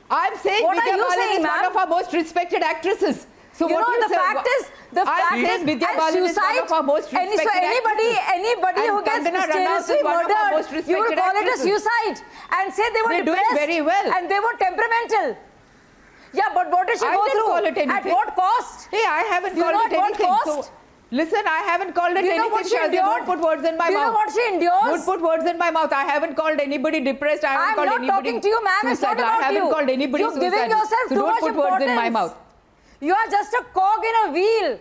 I'm saying What are Vidya you Balan saying, is one ma'am? of our most respected actresses. So You what know, you the say- fact is, I'm saying Vidya and Balan is one suicide, of our most so respected anybody actresses. who And gets Kangana Ranaut mysteriously is one of our most murdered, you will respected call it a actresses. suicide and say they were They're doing depressed very well. and they were temperamental. Yeah, but what did she I go didn't through? call it At anything. what cost? Hey, I haven't Do you called know it at what anything. cost? So, listen, I haven't called it Do you know anything. what she Shazia. endured? Don't put words in my Do you mouth. know what she endures? Don't put words in my mouth. I haven't called anybody depressed. I haven't I'm called not anybody talking to you, ma'am. It's not suicidal. about I haven't you. called anybody You're giving suicidal. yourself So too don't much put words in my importance. mouth. You are just a cog in a wheel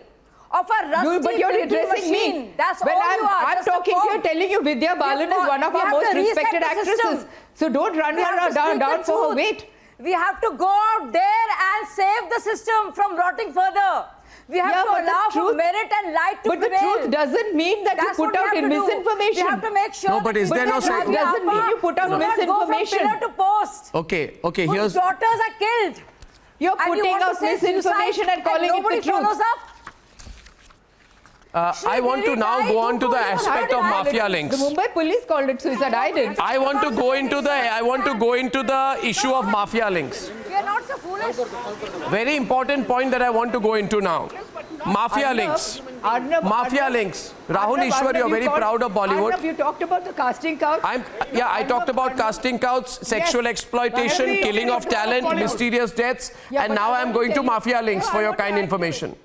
of a rusty, But you're filthy addressing machine. me. That's when all I'm, you are. I'm just a talking to you, cog. telling you Vidya Balan is one of We our have most to reset respected the system. actresses. So don't run We have to her speak down the for her truth. weight. We have to go out there and save the system from rotting further. We have Yeah, to but the allow for truth- merit and light to But the prevail. truth doesn't mean that That's you what put we out have to do. misinformation. We have to make sure No, but is that there no Vidya second- doesn't mean you put out do not go from misinformation. pillar to post. Okay, Whose here's... daughters are killed. You're And you putting want to out say misinformation suicide and calling it nobody the truth. follows up. I want to now go on to the aspect of mafia links. The Mumbai police called it suicide. I didn't. I want to go into the issue of mafia links. We are not so foolish. Very important point that I want to go into now. Mafia links. Mafia links. Rahul Ishwar, you're very proud of Bollywood. Arnab, you talked about the casting couch. I talked about casting couch, sexual exploitation, Every killing of talent, Bollywood. mysterious deaths, Yeah, and but now I I'm want going to to tell you- mafia links No, for I your want to kind add to information.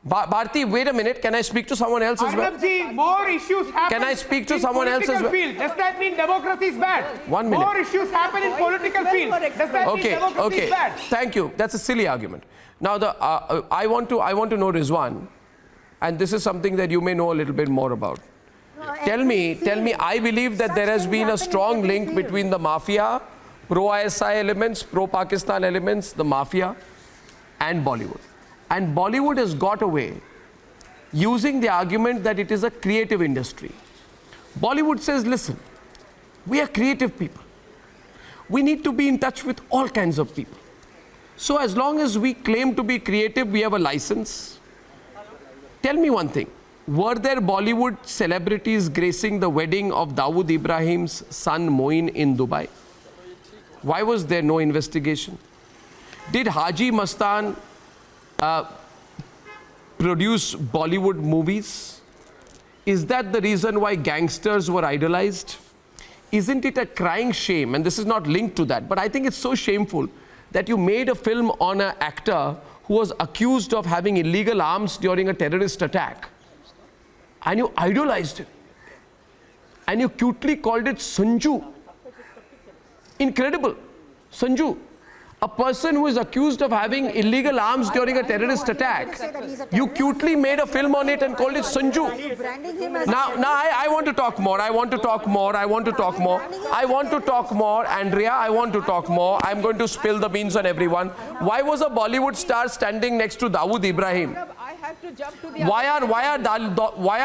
Bharti, wait a minute. Can I speak to someone else as well? Arnabji, more issues happen. Can I speak to in someone else as political well? Field. Does that mean democracy is bad? 1 minute. More issues happen in political field. Does that mean democracy is bad? Thank you. That's a silly argument. Now, I want to know, Rizwan, and this is something that you may know a little bit more about. Tell me, I believe that there has been a strong link between the mafia, pro-ISI elements, pro-Pakistan elements, the mafia, and Bollywood. And Bollywood has got away using the argument that it is a creative industry. Bollywood says, listen, we are creative people. We need to be in touch with all kinds of people. So as long as we claim to be creative, we have a license. Tell me one thing. Were there Bollywood celebrities gracing the wedding of Dawood Ibrahim's son Moin in Dubai? Why was there no investigation? Did Haji Mastan produce Bollywood movies? Is that the reason why gangsters were idolized? Isn't it a crying shame, and this is not linked to that, but I think it's so shameful that you made a film on an actor who was accused of having illegal arms during a terrorist attack, and you idolized him, and you cutely called it Sanju. Incredible. Sanju, a person who is accused of having illegal arms during a terrorist attack, you cutely made a film on it and called it Sanju. Now I want to talk more. Andrea, I want to talk more. I'm going to spill the beans on everyone. Why was a Bollywood star standing next to Dawood Ibrahim? Why are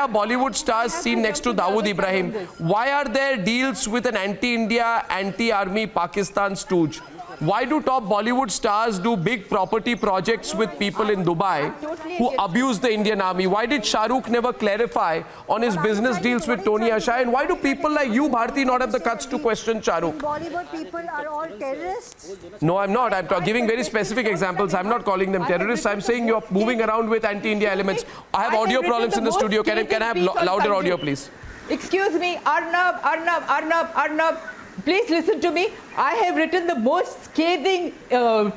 Bollywood stars seen next to Dawood Ibrahim? Why are there deals with an anti-India, anti-army Pakistan stooge? Why do top Bollywood stars do big property projects with people in Dubai who abuse the Indian army? Why did Shah Rukh never clarify on his business deals with Tony Asha? And why do people like you, Bharti, not have the guts to question Shah Rukh? Bollywood people are all terrorists? No, I'm not. I'm giving very specific examples. I'm not calling them terrorists. I'm saying you're moving around with anti-India elements. I have audio problems in the studio. Can I have louder audio, please? Excuse me, Arnab. Please listen to me. I have written the most scathing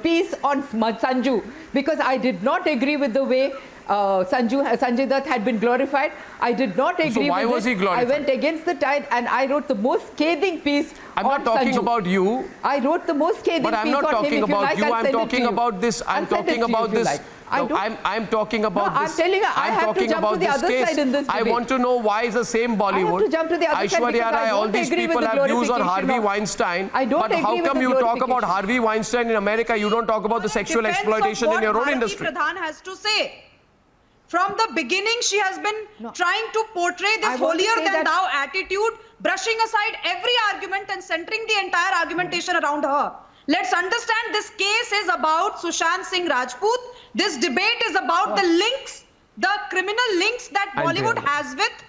piece on Sanju because I did not agree with the way Sanjay Dutt had been glorified. I did not agree with it. So why was he glorified? I went against the tide and I wrote the most scathing piece I'm not talking about you. I wrote the most scathing piece on him. But I'm not talking about you. I'm talking about this. I'm talking about this. I'm talking about this. I'm telling you, I have to jump to the other side in this I debate. want to know why is the same Bollywood. I have to jump to the other side Aishwarya because I Rai, all don't these agree with people the have views on glorification Harvey of- Weinstein. I don't But agree how with come the you talk about glorification. Harvey Weinstein in America? You don't talk about the sexual Defense of exploitation in what your own Bharati industry. Pradhan has to say. From the beginning, she has been trying to portray this holier-than-thou attitude, brushing aside every argument and centering the entire argumentation around her. Let's understand this case is about Sushant Singh Rajput. This debate is about the links, the criminal links that Bollywood has with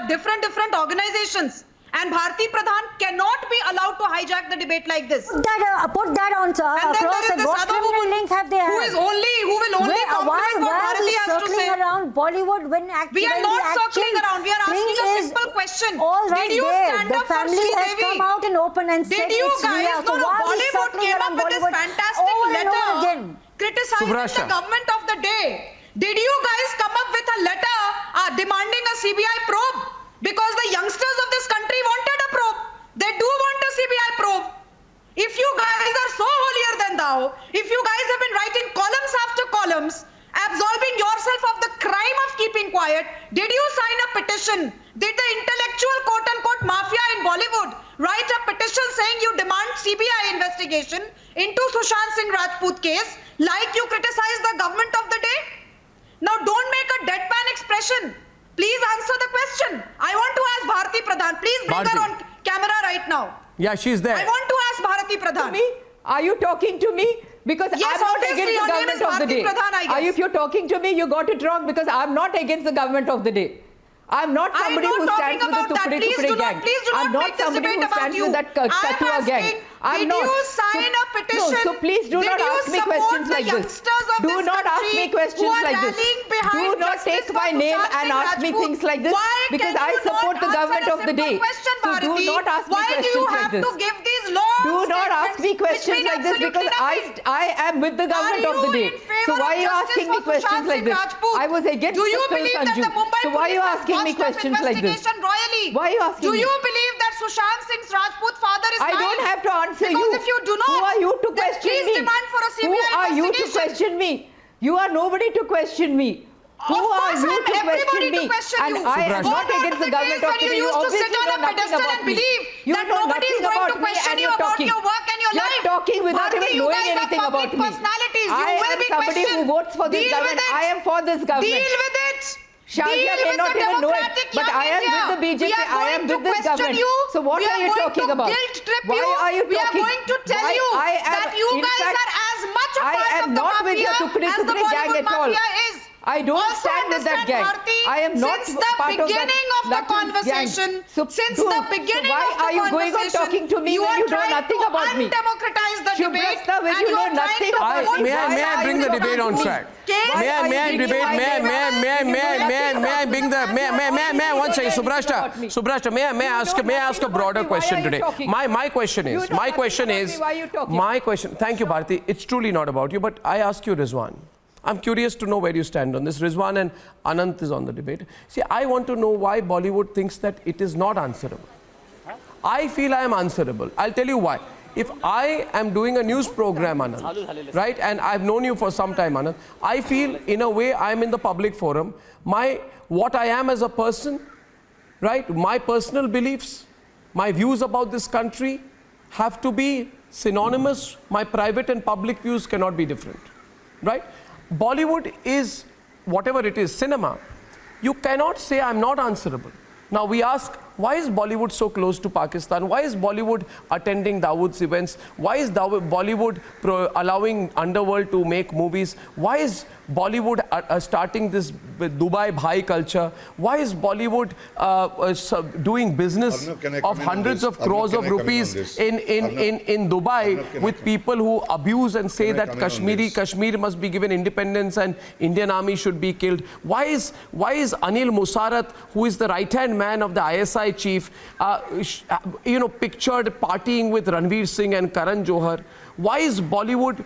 different organizations. And Bharti Pradhan cannot be allowed to hijack the debate like this. Put that on across and what criminal link have they had? Who will only compliment what Bharti has to say. Around Bollywood when actually we are not circling around. We are asking a simple question. All right, did you stand the up for family has Sridevi? come out and open and said did you it's guys real. know Bollywood came up with this fantastic letter criticizing the government of the day? Did you guys come up with a letter demanding a CBI probe? Because the youngsters of this country wanted a probe. They do want a CBI probe. If you guys are so holier than thou, if you guys have been writing columns after columns, absolving yourself of the crime of keeping quiet, did you sign a petition? Did the intellectual quote-unquote mafia in Bollywood write a petition saying you demand CBI investigation into Sushant Singh Rajput case like you criticize the government of the day? Now don't make a deadpan expression. Please answer the question. I want to ask Bharti Pradhan. Please bring her on camera right now. Yeah, she's there. I want to ask Bharti Pradhan. To me? Are you talking to me? Because yes, I'm not against the government of the day. Pradhan, if you're talking to me, you got it wrong because I'm not against the government of the day. I'm not somebody who stands with the Tukri gang. I'm not somebody who stands with that Katua gang. Did you sign a petition? No, so please do not ask me questions like this. Do not ask me questions like this. Do not take my name and ask me things like this because I support the government of the day. So do not ask me questions like this. Do not ask me questions like this because I am with the government of the day. So why are you asking me questions like this? I was against the Phil Sanju. So why are you asking me questions like this? Why are you asking me? Do you believe that Sushant Singh Rajput's father is I don't have to answer you. If you do not, who are you to question me? Who are you to question me? You are nobody to question me. Who are you to question me? And I am not against the government of the day. You obviously know nothing about me. You know nothing about me and you're talking. You're talking without even knowing anything about me. I am somebody who votes for this government. I am for this government. Deal with it. Shazia may not even know it, but I am with the BJP, I am with this government. So what are you talking about? Why are you talking? We are going to tell you that you guys are as much a part of the mafia as the Bollywood mafia is. I don't stand with that gang. I am not part of that. Since the beginning of the conversation, why are you going on talking to me when you know nothing about me? Undemocratize the debate. When you know nothing about me. May I bring the debate on track? May I one second, Subrashta, may I ask a broader question today? My question is, thank you Bharti, it's truly not about you, but I ask you Rizwan. I'm curious to know where you stand on this. Rizwan and Anant is on the debate. See, I want to know why Bollywood thinks that it is not answerable. I feel I am answerable. I'll tell you why. If I am doing a news program, Anand, right, and I've known you for some time, Anand, I feel in a way I'm in the public forum. What I am as a person, right, my personal beliefs, my views about this country have to be synonymous. My private and public views cannot be different, right? Bollywood is, whatever it is, cinema. You cannot say I'm not answerable. Now we ask, why is Bollywood so close to Pakistan? Why is Bollywood attending Dawood's events? Why is Bollywood allowing Underworld to make movies? Why is Bollywood starting this Dubai Bhai culture? Why is Bollywood doing business of hundreds of crores of rupees in Dubai with people who abuse and say that Kashmir must be given independence and Indian army should be killed? Why is Anil Musarat, who is the right-hand man of the ISI chief, pictured partying with Ranveer Singh and Karan Johar? Why is Bollywood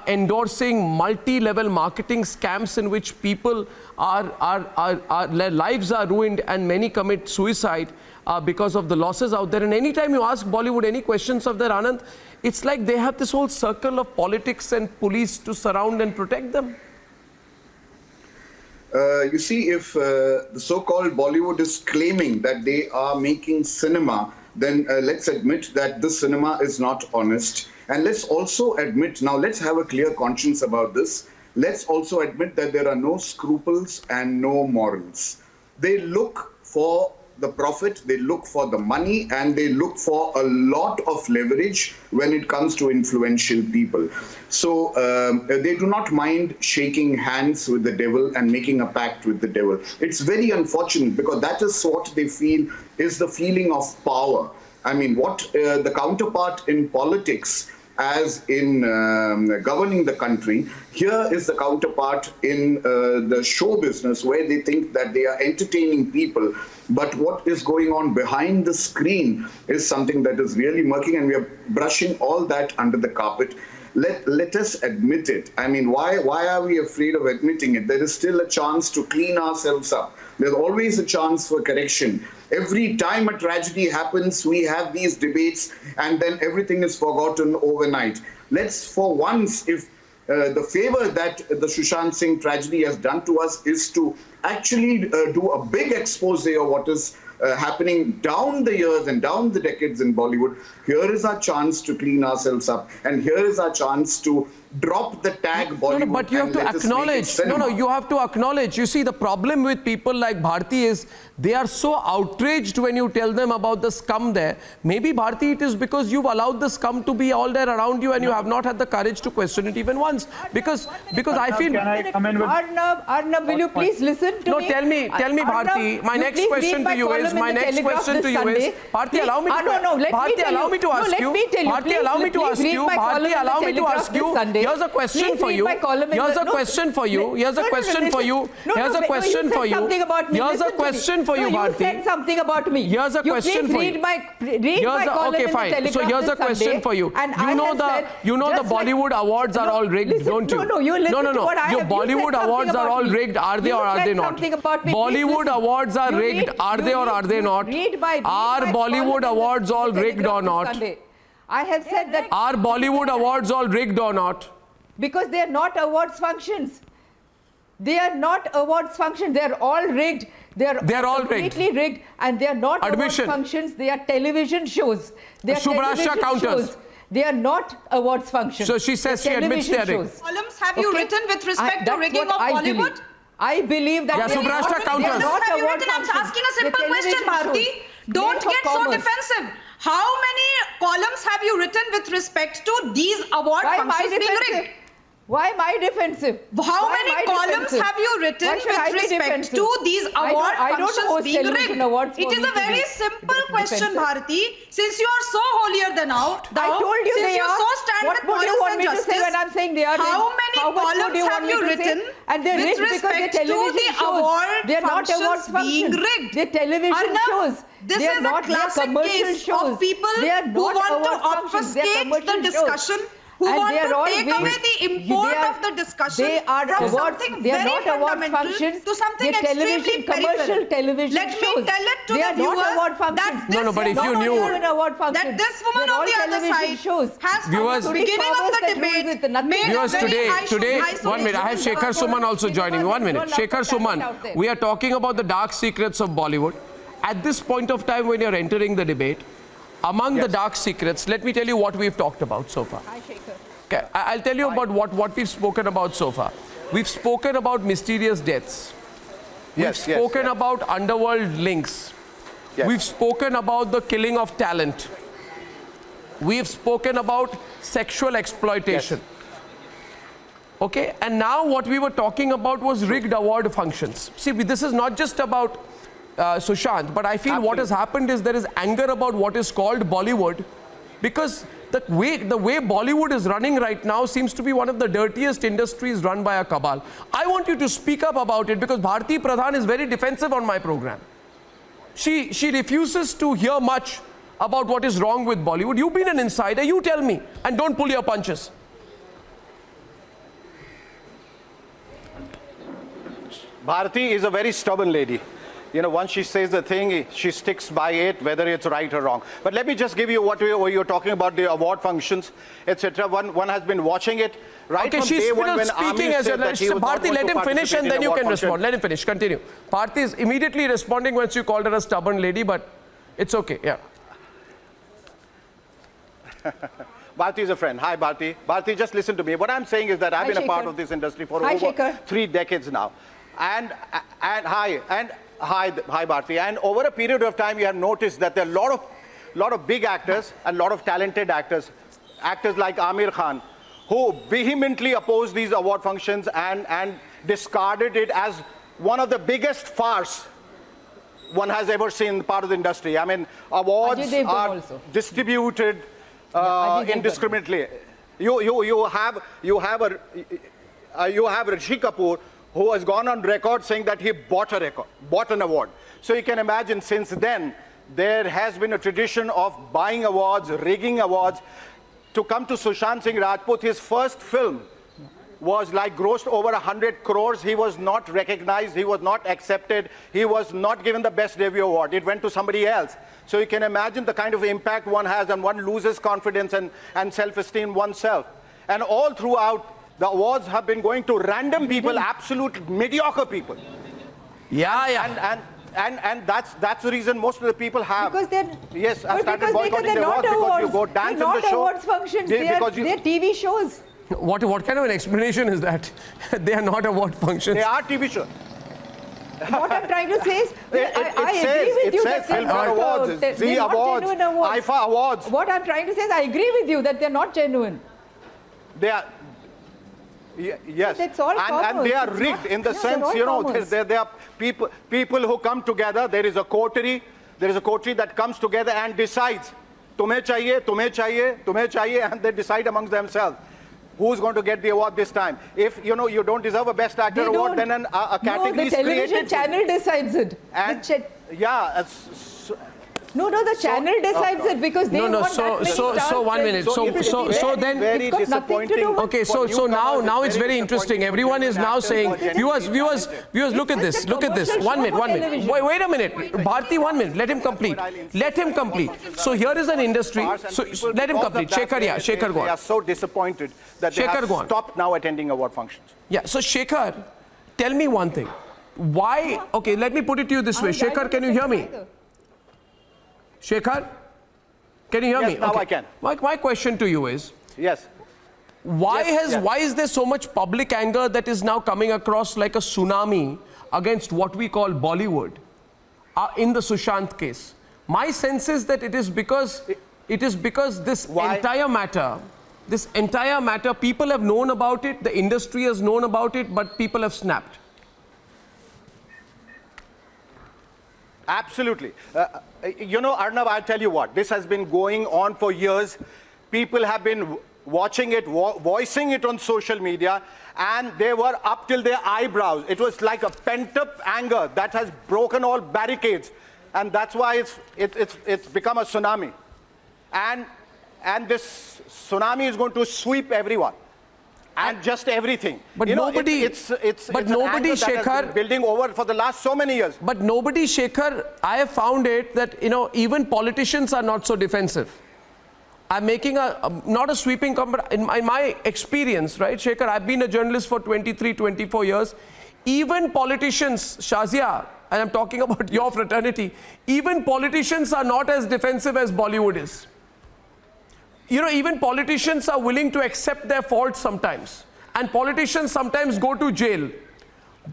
endorsing multi-level marketing scams in which people their lives are ruined and many commit suicide because of the losses out there? And anytime you ask Bollywood any questions of their Anand, it's like they have this whole circle of politics and police to surround and protect them. You see, if the so-called Bollywood is claiming that they are making cinema, then let's admit that this cinema is not honest. And let's also admit, now let's have a clear conscience about this, let's also admit that there are no scruples and no morals. They look for the profit, they look for the money, and they look for a lot of leverage when it comes to influential people. So they do not mind shaking hands with the devil and making a pact with the devil. It's very unfortunate, because that is what they feel is the feeling of power. I mean, what the counterpart in politics as in governing the country, here is the counterpart in the show business, where they think that they are entertaining people. But what is going on behind the screen is something that is really murky, and we are brushing all that under the carpet. Let us admit it. I mean, why are we afraid of admitting it? There is still a chance to clean ourselves up. There's always a chance for correction. Every time a tragedy happens, we have these debates, and then everything is forgotten overnight. Let's, for once, if the favor that the Sushant Singh tragedy has done to us is to actually do a big expose of what is happening down the years and down the decades in Bollywood. Here is our chance to clean ourselves up, and here is our chance to drop the tag Bollywood. No, but you have to acknowledge. No, you have to acknowledge. You see, the problem with people like Bharti is they are so outraged when you tell them about the scum there. Maybe, Bharti, it is because you've allowed the scum to be all there around you, and you have not had the courage to question it even once. Because I feel... Can I come in with... Arnab, will you please listen to me? No, tell me, Bharti. My next question to you is... Bharti, allow me to ask you. Bharti, allow me to ask you. Bharti, allow me to ask you. Here's a question for you. Here's a question for you. Here's a question for you. Here's a question for you. Here's a question for you, Bharti. You said something about me. Here's a question for you. Read my column in the Telegraph. So here's a question for you. You know the Bollywood awards are all rigged, don't you? No, you listen to what I have. Your Bollywood awards are all rigged. Are they or are they not? Bollywood awards are rigged. Are they or are they not? Are Bollywood awards all rigged or not? I have said that... Are Bollywood awards all rigged or not? Because they are not awards functions. They are not awards functions. They are all rigged. They are all completely rigged, and they are not awards functions. They are television shows. They are Subrasha counters. Shows. They are not awards functions. So she says she admits they are rigged. Columns have you written with respect to rigging of Bollywood? I believe that they are not awards functions. I'm asking a simple question, Bharti. Don't get so defensive. How many columns have you written with respect to these award functions being rigged? Why am I defensive? How many columns have you written with respect to these award functions being rigged? It is a very simple question, Bharti. Since you are so holier than thou, I told you they are. So stand what would you want me to say when I'm saying they are rigged? How many columns have you written with respect to the award functions being rigged? They're television shows. This is a classic case of people who want to obfuscate the discussion, who want to take away the import of the discussion from something very fundamental to something extremely peripheral. Let me tell it to the viewers that this woman on the other side has from the beginning of the debate made a very isolated... 1 minute, I have Shekhar Suman also joining me. 1 minute. Shekhar Suman, we are talking about the dark secrets of Bollywood. At this point of time when you're entering the debate, among the dark secrets, let me tell you what we've talked about so far. Okay, I'll tell you about what we've spoken about so far. We've spoken about mysterious deaths. We've spoken about underworld links. We've spoken about the killing of talent. We've spoken about sexual exploitation. Okay, and now what we were talking about was rigged award functions. See, this is not just about Sushant, but I feel what has happened is there is anger about what is called Bollywood, because the way Bollywood is running right now seems to be one of the dirtiest industries run by a cabal. I want you to speak up about it, because Bharti Pradhan is very defensive on my program. She refuses to hear much about what is wrong with Bollywood. You've been an insider, you tell me, and don't pull your punches. Bharti is a very stubborn lady. You know, once she says the thing, she sticks by it, whether it's right or wrong. But let me just give you what you're talking about, the award functions, etc. One has been watching it right from day one when speaking as a... Bharti, let him finish and then you can respond. Let him finish. Continue. Bharti is immediately responding once you called her a stubborn lady, but it's okay. Yeah. Bharti is a friend. Hi, Bharti. Bharti, just listen to me. What I'm saying is that I've been a part of this industry for over 3 decades now. And hi, Bharti. And over a period of time, you have noticed that there are a lot of big actors and a lot of talented actors like Amir Khan, who vehemently opposed these award functions and discarded it as one of the biggest farce one has ever seen part of the industry. I mean, awards are distributed indiscriminately. You have Rishi Kapoor, who has gone on record saying that he bought an award. So you can imagine, since then, there has been a tradition of buying awards, rigging awards. To come to Sushant Singh Rajput, his first film was like grossed over 100 crores. He was not recognized, he was not accepted, he was not given the best debut award. It went to somebody else. So you can imagine the kind of impact one has, and one loses confidence and self-esteem oneself. And all throughout, the awards have been going to random people, absolute mediocre people. And that's the reason most of the people have. Because they're started boycotting the awards because you go dance in the show. Awards functions. They're TV shows. What kind of an explanation is that? They are not award functions. They are TV shows. What I'm trying to say is, I agree with you that they're not awards, Zee awards, genuine awards. IFA awards. What I'm trying to say is, I agree with you that they're not genuine. They are. Yes, it's all and they are rigged in the sense, you know, there are people who come together. There is a coterie that comes together and decides, tumhe chahiye, tumhe chahiye, tumhe chahiye, and they decide amongst themselves who's going to get the award this time. If you know you don't deserve a Best Actor award, then a category is created. No, the television channel decides it. And No, the channel decides it because they want that many stars. So 1 minute. So then, very disappointing. Okay, so now it's very interesting. Everyone is now saying, viewers, look at this. 1 minute. Wait a minute. Bharti, 1 minute. Let him complete. So here is an industry. So let him complete. Shekhar, go on. They are so disappointed that they have stopped now attending award functions. Yeah. So Shekhar, tell me one thing. Why? Okay, let me put it to you this way. Shekhar, can you hear me? Shekhar, can you hear me? Yes, now I can. My question to you is, yes, why is there so much public anger that is now coming across like a tsunami against what we call Bollywood in the Sushant case? My sense is that it is because this entire matter, people have known about it, the industry has known about it, but people have snapped. Absolutely. You know, Arnab, I'll tell you what, this has been going on for years. People have been watching it, voicing it on social media, and they were up till their eyebrows. It was like a pent-up anger that has broken all barricades, and that's why it's become a tsunami. And this tsunami is going to sweep everyone. And just everything. But you nobody, nobody, Shekhar, building over for the last so many years. But nobody, Shekhar, I have found it that, you know, even politicians are not so defensive. I'm making not a sweeping comment. In my experience, right, Shekhar, I've been a journalist for 23, 24 years. Even politicians, Shazia, and I'm talking about your fraternity, even politicians are not as defensive as Bollywood is. You know, even politicians are willing to accept their faults sometimes. And politicians sometimes go to jail.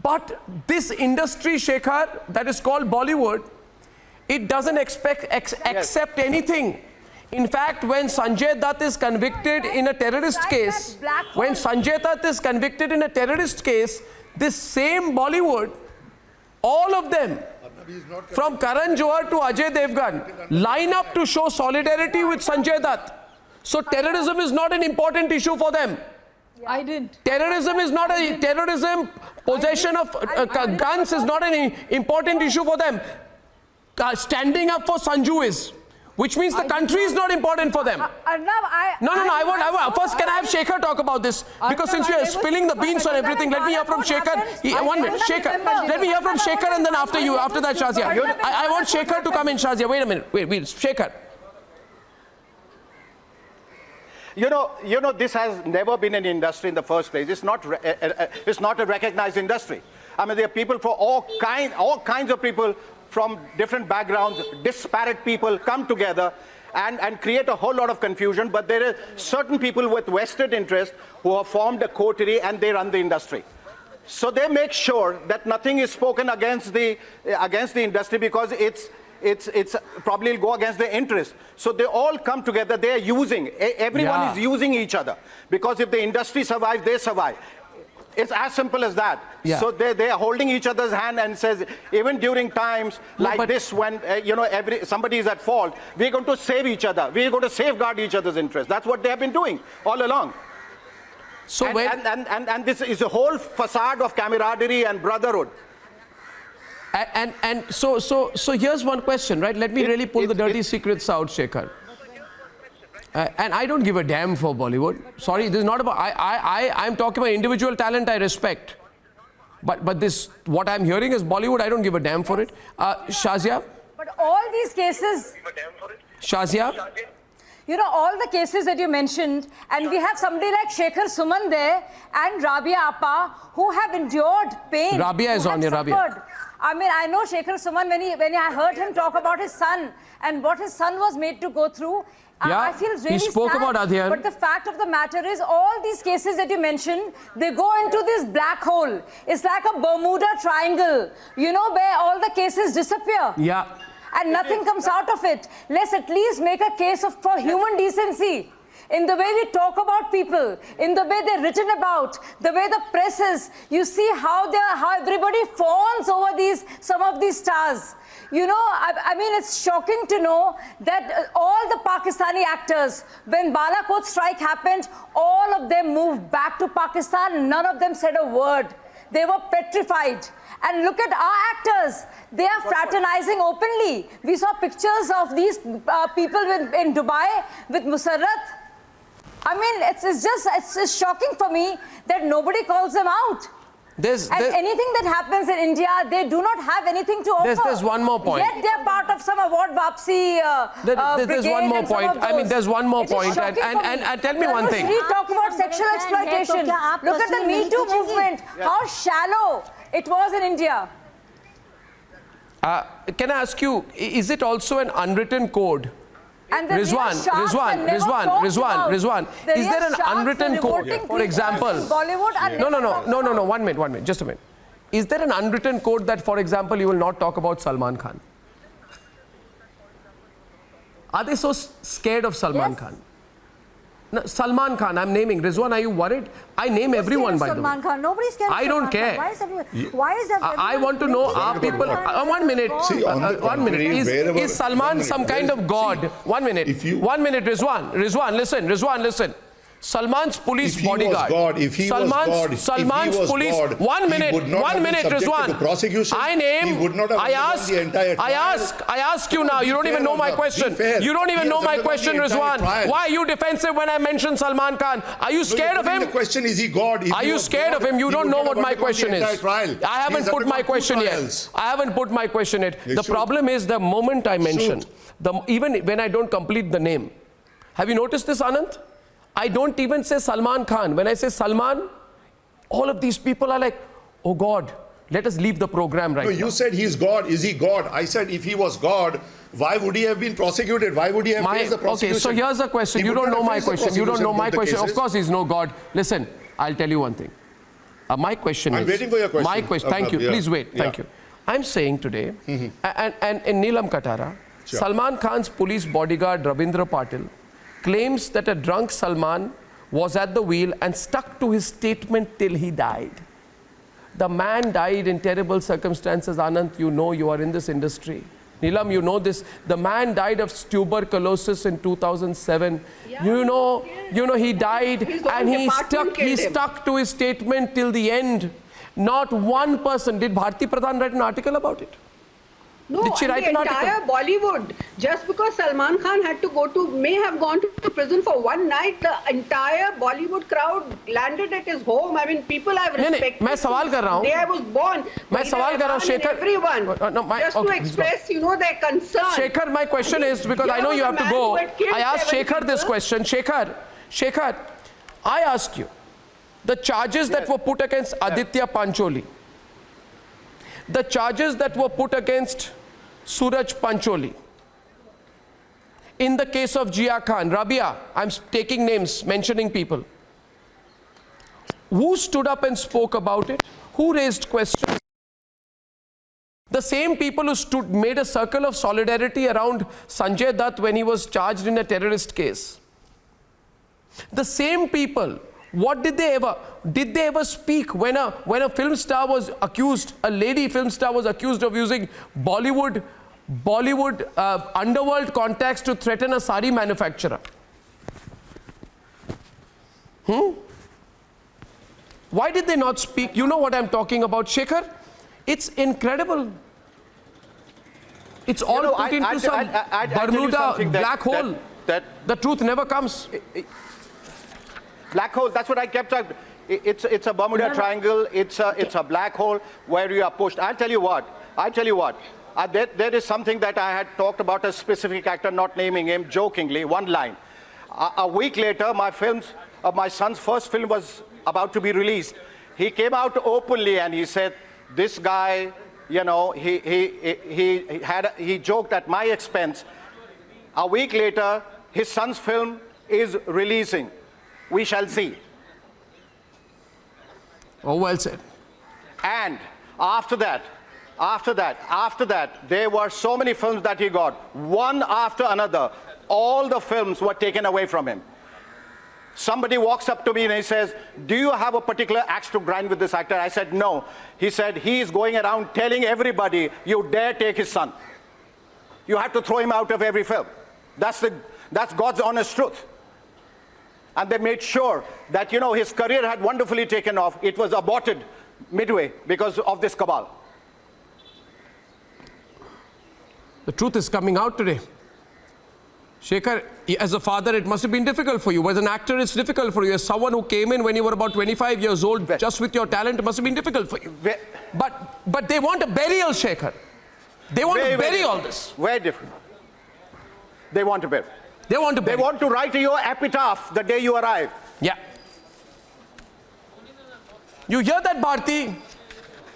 But this industry, Shekhar, that is called Bollywood, it doesn't accept anything. In fact, when Sanjay Dutt is convicted in a terrorist case, this same Bollywood, all of them, from Karan Johar to Ajay Devgan, line up to show solidarity with Sanjay Dutt. So terrorism is not an important issue for them. I didn't. Terrorism, possession of guns is not an important issue for them. Standing up for Sanju is. Which means the country is not important for them. No, I want. First, can I have Shekhar talk about this? Because since we are spilling the beans on everything, let me hear from Shekhar. 1 minute, Shekhar. Let me hear from Shekhar, and then after that, Shazia. I want Shekhar to come in, Shazia. Wait a minute. Wait, Shekhar. You know, this has never been an industry in the first place. It's not a recognized industry. I mean, there are people for all kinds of people from different backgrounds, disparate people come together, and create a whole lot of confusion. But there are certain people with vested interest who have formed a coterie and they run the industry. So they make sure that nothing is spoken against the industry because it's probably will go against their interest. So they all come together. They are using, everyone is using each other, because if the industry survives, they survive. It's as simple as that. Yeah. So they are holding each other's hand and says, even during times like this, when somebody is at fault, we're going to save each other. We're going to safeguard each other's interests. That's what they have been doing all along. So and this is a whole facade of camaraderie and brotherhood. So here's one question, right? Let me really pull the dirty secrets out, Shekhar. And I don't give a damn for Bollywood. Sorry, this is not about. I'm talking about individual talent I respect. But this, what I'm hearing is Bollywood. I don't give a damn for it. Shazia. But all these cases. Shazia. You know, all the cases that you mentioned, and we have somebody like Shekhar Suman there and Rabia Appa who have endured pain. Rabia is on here, Rabia. I mean, I know Shekhar Suman when I heard him talk about his son and what his son was made to go through. I feel really he spoke sad, about Adhyan. But the fact of the matter is, all these cases that you mentioned, they go into this black hole. It's like a Bermuda Triangle, you know, where all the cases disappear. Yeah. And nothing comes out of it. Let's at least make a case for human decency. In the way we talk about people, in the way they're written about, the way the press is. You see how everybody fawns over some of these stars. You know, I mean, it's shocking to know that all the Pakistani actors, when Balakot strike happened, all of them moved back to Pakistan. None of them said a word. They were petrified. And look at our actors. They are fraternizing openly. We saw pictures of these people in Dubai with Musarrat. I mean, it's just shocking for me that nobody calls them out. Anything that happens in India, they do not have anything to offer. There's one more point. Yet they're part of some award Vapsi There's one more point. I mean, there's one more point. And tell me one thing. We talk about sexual exploitation. Look at the Me Too movement. How shallow it was in India. Can I ask you, is it also an unwritten code? And Rizwan, is there an unwritten code, for example? No, 1 minute, just a minute. Is there an unwritten code that, for example, you will not talk about Salman Khan? Are they so scared of Salman Khan? No, Salman Khan, I'm naming. Rizwan, are you worried? I name everyone, by the way. Salman Khan. Nobody's scared of I don't care. Why is that? I want to know, are people... 1 minute. See, 1 minute. Is Salman some kind of god? 1 minute. 1 minute, Rizwan, listen. Salman's police bodyguard. If he was God, Salman's police. 1 minute, Rizwan. I ask you now. You don't even know my question. You don't even know my question, Rizwan. Why are you defensive when I mention Salman Khan? Are you scared of him? The question is he God? Are you scared of him? You don't know what my question is. I haven't put my question yet. The problem is the moment I mention, even when I don't complete the name. Have you noticed this, Anand? I don't even say Salman Khan. When I say Salman, all of these people are like, oh God, let us leave the program right now. You said he's God. Is he God? I said if he was God, why would he have been prosecuted? Why would he have faced the prosecution? Okay, so here's the question. You don't know my question. You don't know my question. Of course he's no God. Listen, I'll tell you one thing. My question is... I'm waiting for your question. My question. Thank you. Please wait. Thank you. I'm saying today, and in Neelam Katara, Salman Khan's police bodyguard Ravindra Patil claims that a drunk Salman was at the wheel and stuck to his statement till he died. The man died in terrible circumstances. Anand, you know, you are in this industry. Neelam, you know this. The man died of tuberculosis in 2007. Yeah. You know, he died and he stuck to his statement till the end. Not one person. Did Bharti Pradhan write an article about it? No, Did she write an article? Entire Bollywood, just because Salman Khan may have gone to prison for one night, the entire Bollywood crowd landed at his home. I mean, people have respect. मैं सवाल कर रहा हूँ. Day I was born. मैं सवाल कर रहा हूँ, Shekhar. Everyone, just to express, their concern. Shekhar, my question is, because I know you have to go. I asked Shekhar this question. Shekhar, I ask you, the charges that were put against Aditya Pancholi, the charges that were put against Suraj Pancholi, in the case of Jia Khan, Rabia, I'm taking names, mentioning people. Who stood up and spoke about it? Who raised questions? The same people who made a circle of solidarity around Sanjay Dutt when he was charged in a terrorist case. The same people, what did they ever speak when a film star was accused, a lady film star was accused of using Bollywood underworld contacts to threaten a sari manufacturer? Why did they not speak? You know what I'm talking about, Shekhar? It's incredible. It's all put into some Bermuda black hole. The truth never comes. Black hole, that's what I kept saying. It's a Bermuda Triangle. It's a black hole where you are pushed. I'll tell you what. There is something that I had talked about a specific actor, not naming him, jokingly, one line. A week later, my son's first film was about to be released. He came out openly and he said, this guy, you know, he joked at my expense. A week later, his son's film is releasing. We shall see. Oh, well said. And after that, there were so many films that he got, one after another. All the films were taken away from him. Somebody walks up to me and he says, do you have a particular axe to grind with this actor? I said, no. He said, he is going around telling everybody, you dare take his son. You have to throw him out of every film. That's God's honest truth. And they made sure that, you know, his career had wonderfully taken off. It was aborted midway because of this cabal. The truth is coming out today. Shekhar, as a father, it must have been difficult for you. As an actor, it's difficult for you. As someone who came in when you were about 25 years old, just with your talent, it must have been difficult for you. But they want a burial, Shekhar. They want to bury all this. Very different. They want to bury. They want to bury. They want to write your epitaph the day you arrive. Yeah. You hear that, Bharti?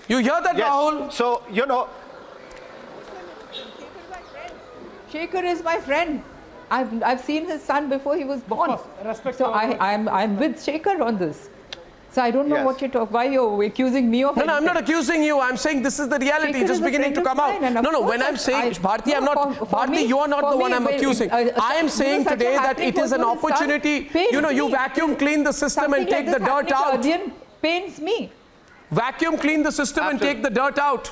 You hear that, yes. Rahul? So, you know. Shekhar is my friend. I've seen his son before he was born. Of course, respect. So I'm with Shekhar on this. So I don't know what you talk. Why you're accusing me of? No, I'm not accusing you. I'm saying this is the reality. Shekhar just beginning to come out. No, when I'm saying Bharti, I'm not. Bharti, you are not the one I'm accusing. I am saying today that it is an opportunity. You know, you vacuum clean the system and take the dirt out. Pains me. Vacuum clean the system and take the dirt out.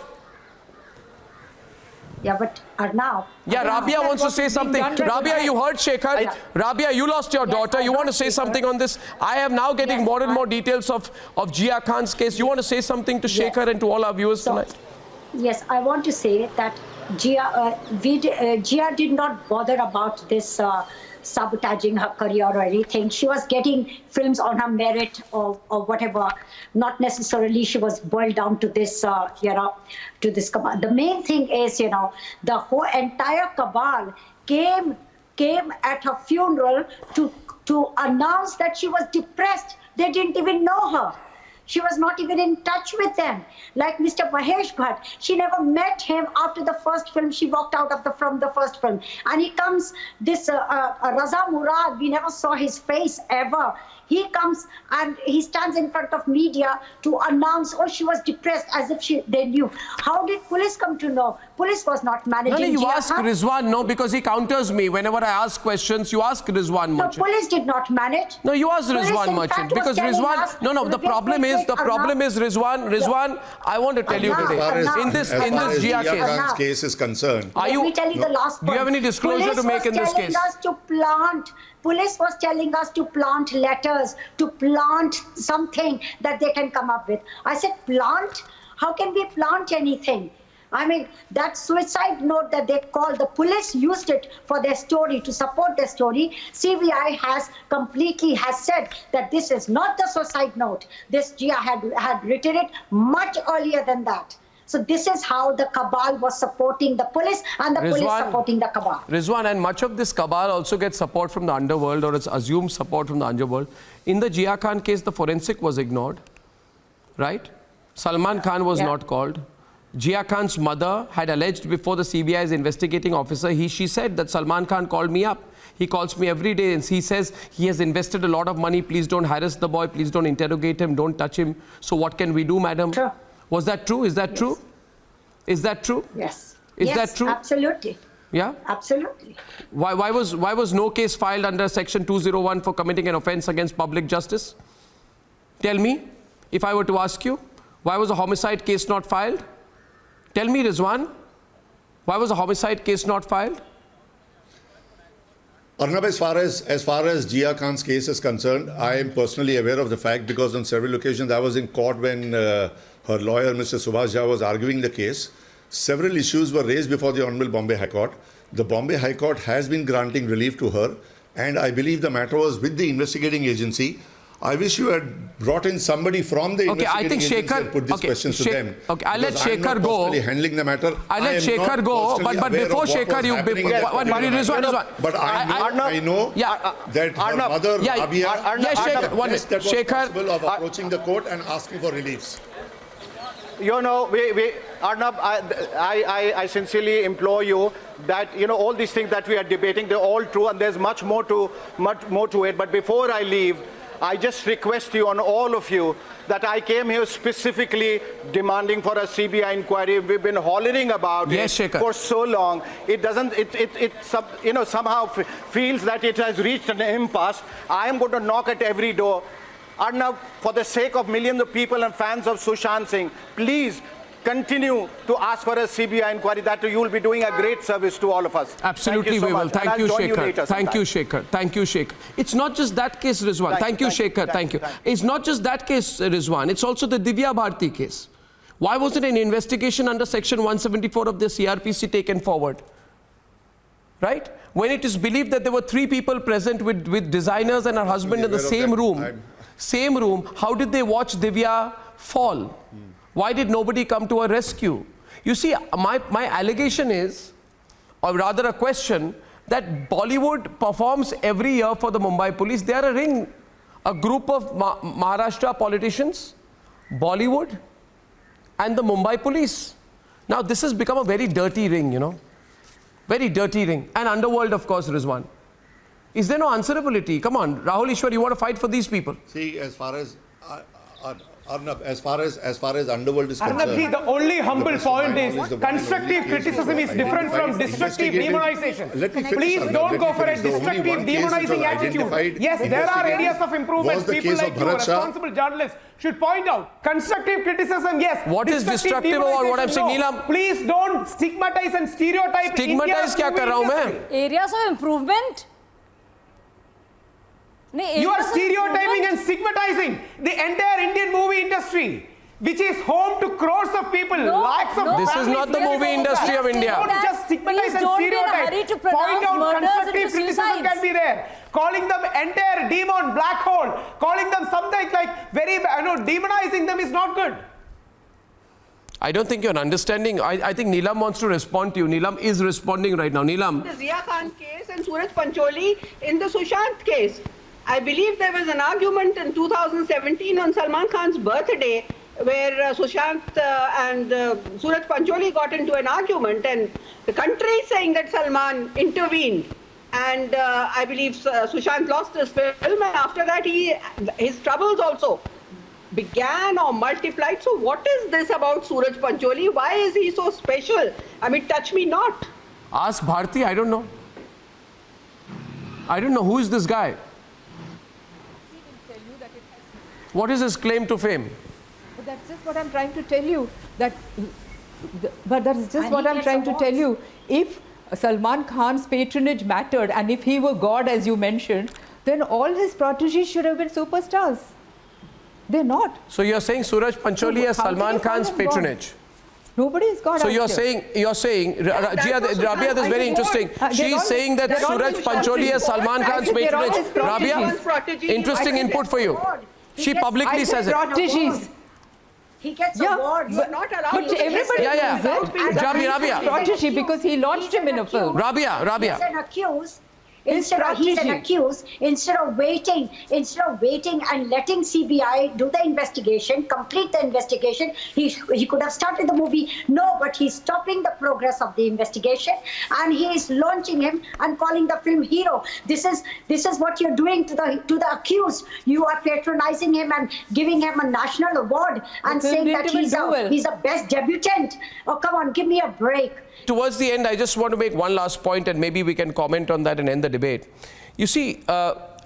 Yeah, but Arnab. Yeah, Rabia wants to say something. Rabia, you heard Shekhar. Rabia, you lost your daughter. You want to say something on this? I am now getting more and more details of Jia Khan's case. You want to say something to Shekhar and to all our viewers tonight? Yes, I want to say that Jia did not bother about this sabotaging her career or anything. She was getting films on her merit or whatever. Not necessarily she was boiled down to this, to this cabal. The main thing is, the whole entire cabal came at her funeral to announce that she was depressed. They didn't even know her. She was not even in touch with them. Like Mr. Mahesh Bhatt, she never met him after the first film. She walked out from the first film. And he comes, this Raza Murad, we never saw his face ever. He comes and he stands in front of media to announce, oh, she was depressed, as if they knew. How did police come to know? Police was not managing. No, you ask Rizwan, no, because he counters me. Whenever I ask questions, you ask Rizwan Merchant. No, police did not manage. No, you ask Rizwan Merchant. Because Rizwan, the problem is Rizwan, I want to tell you today, in this Jia case is concerned. Let me tell you the last point. Do you have any disclosure to make in this case? Police was telling us to plant letters, to plant something that they can come up with. I said, plant? How can we plant anything? I mean, that suicide note that they called, the police used it for their story, to support their story. CBI has said that this is not the suicide note. This Jia had written it much earlier than that. So this is how the cabal was supporting the police and the police supporting the cabal. Rizwan, and much of this cabal also gets support from the underworld, or it's assumed support from the underworld. In the Jia Khan case, the forensic was ignored, right? Salman Khan was not called. Jia Khan's mother had alleged before the CBI's investigating officer, she said that Salman Khan called me up. He calls me every day and he says he has invested a lot of money. Please don't harass the boy. Please don't interrogate him. Don't touch him. So what can we do, madam? Sure. Was that true? Is that Yes. true? Is that true? Yes. Is Yes, that true? Absolutely. Yeah? Absolutely. Why was no case filed under Section 201 for committing an offence against public justice? Tell me, if I were to ask you, why was a homicide case not filed? Tell me, Rizwan, why was a homicide case not filed? Arnab, as far as Jia Khan's case is concerned, I am personally aware of the fact because on several occasions I was in court when her lawyer, Mr. Subhash Jha, was arguing the case. Several issues were raised before the Honorable Bombay High Court. The Bombay High Court has been granting relief to her, and I believe the matter was with the investigating agency. I wish you had brought in somebody from the investigating agency and put these questions to them. Okay, I'll let Shekhar I'm not go. personally handling the matter. I'll let Shekhar go, but before Shekhar, you... But I know that her mother, Rabia, is the best possible of approaching the court and asking for reliefs. You know, Arnab, I sincerely implore you that, you know, all these things that we are debating, they're all true and there's much more to it. But before I leave, I just request you on all of you that I came here specifically demanding for a CBI inquiry. We've been hollering about it for so long. It doesn't, you know, somehow feels that it has reached an impasse. I am going to knock at every door. Arnab, for the sake of millions of people and fans of Sushant Singh, please continue to ask for a CBI inquiry. That you will be doing a great service to all of us. Absolutely, we will. Thank you, Shekhar. Thank you, Shekhar. Thank you, Shekhar. It's not just that case, Rizwan. Thank you, Shekhar. Thank you. It's not just that case, Rizwan. It's also the Divya Bharti case. Why wasn't an investigation under Section 174 of the CRPC taken forward? Right? When it is believed that there were 3 people present with designers and her husband in the same room, how did they watch Divya fall? Why did nobody come to her rescue? You see, my allegation is, or rather a question, that Bollywood performs every year for the Mumbai police. They are a ring, a group of Maharashtra politicians, Bollywood, and the Mumbai police. Now, this has become a very dirty ring, you know. Very dirty ring. And underworld, of course, Rizwan. Is there no answerability? Come on, Rahul Ishwar, you want to fight for these people? See, as far as Arnab, as far as underworld is concerned, Arnab, see, the only humble point is constructive criticism is different from destructive demonization. Please don't go for a destructive demonizing attitude. Yes, there are areas of improvement. People like you, responsible journalists, should point out. Constructive criticism, yes. What is destructive about what I'm saying, Neelam? Please don't stigmatize and stereotype. Stigmatize kya kar raha hu main? Areas of improvement? You are stereotyping and stigmatizing the entire Indian movie industry, which is home to crores of people, lakhs of This is not the movie industry of India. Don't just stigmatize and stereotype. Point out constructive criticism can be there. Calling them entire demon, black hole, calling them something like very, demonizing them is not good. I don't think you're understanding. I think Neelam wants to respond to you. Neelam is responding right now. Neelam. The Zia Khan case and Suraj Pancholi in the Sushant case. I believe there was an argument in 2017 on Salman Khan's birthday where Sushant and Suraj Pancholi got into an argument, and the country is saying that Salman intervened, and I believe Sushant lost his film, and after that his troubles also began or multiplied. So what is this about Suraj Pancholi? Why is he so special? I mean, touch me not. Ask Bharti. I don't know. I don't know. Who is this guy? What is his claim to fame? But that's just what I'm trying to tell you. But that's just what I'm trying to tell you. If Salman Khan's patronage mattered, and if he were God, as you mentioned, then all his proteges should have been superstars. They're not. So you're saying Suraj Pancholi has Salman Khan's patronage? Nobody is God. So you're saying, Rabia, this is very interesting. She's saying that Suraj Pancholi has Salman Khan's patronage. Rabia, interesting input for you. She publicly says it. He gets awards. You're not allowed But everybody knows it. Rabia. Protege because he launched him in a film. Rabia. He's an accused. He's an accused. Instead of waiting and letting CBI do the investigation, complete the investigation, he could have started the movie. No, but he's stopping the progress of the investigation, and he is launching him and calling the film hero. This is what you're doing to the accused. You are patronizing him and giving him a national award and saying that he's a best debutant. Oh, come on, give me a break. Towards the end, I just want to make one last point, and maybe we can comment on that and end the debate. You see,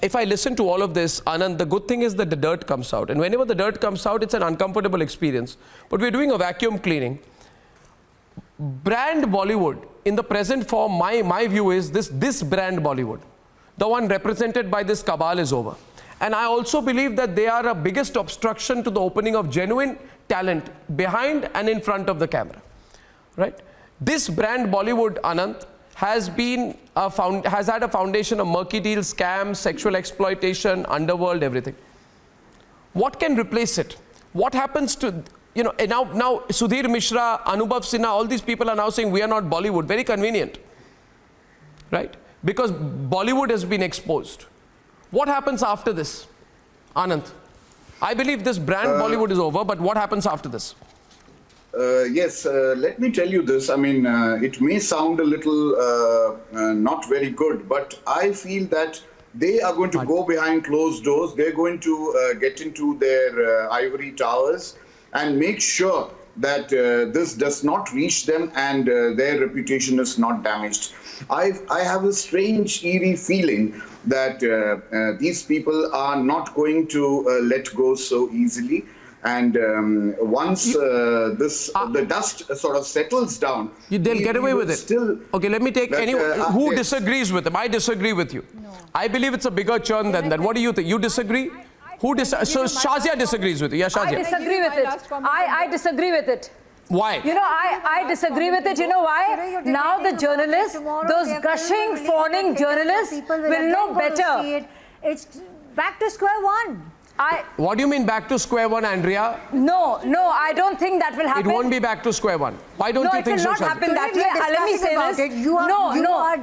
if I listen to all of this, Anand, the good thing is that the dirt comes out. And whenever the dirt comes out, it's an uncomfortable experience. But we're doing a vacuum cleaning. Brand Bollywood, in the present form, my view is this brand Bollywood, the one represented by this cabal, is over. And I also believe that they are a biggest obstruction to the opening of genuine talent behind and in front of the camera. Right? This brand Bollywood, Anand, has had a foundation of murky deals, scams, sexual exploitation, underworld, everything. What can replace it? What happens to, now Sudhir Mishra, Anubhav Sinha, all these people are now saying we are not Bollywood. Very convenient, right? Because Bollywood has been exposed. What happens after this, Anand? I believe this brand Bollywood is over, but what happens after this? Yes, let me tell you this. I mean, it may sound a little not very good, but I feel that they are going to go behind closed doors. They're going to get into their ivory towers and make sure that this does not reach them and their reputation is not damaged. I have a strange, eerie feeling that these people are not going to let go so easily. And once the dust sort of settles down, they'll get away with it. Okay, let me take who disagrees with them. I disagree with you. No. I believe it's a bigger churn than that. What do you think? You disagree? So Shazia disagrees with you. Yeah, Shazia. I disagree with it. I disagree with it. Why? I disagree with it. You know why? Now the journalists, those gushing, fawning journalists will know better. It's back to square one. What do you mean back to square one, Andrea? No, I don't think that will happen. It won't be back to square one. Why don't you think so? No, it will not happen that way. Let me say this.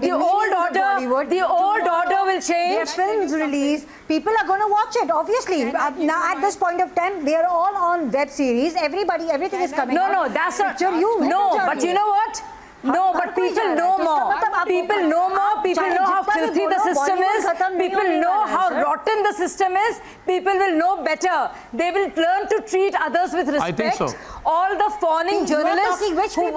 The old order will change. Their films release. People are going to watch it, obviously. Now, at this point of time, they are all on web series. Everything is coming out. No, that's not true. But you know what? No, but people know more. People know more. People know how filthy the system is. People know how rotten the system is. People will know better. They will learn to treat others with respect. I think so. All the fawning journalists who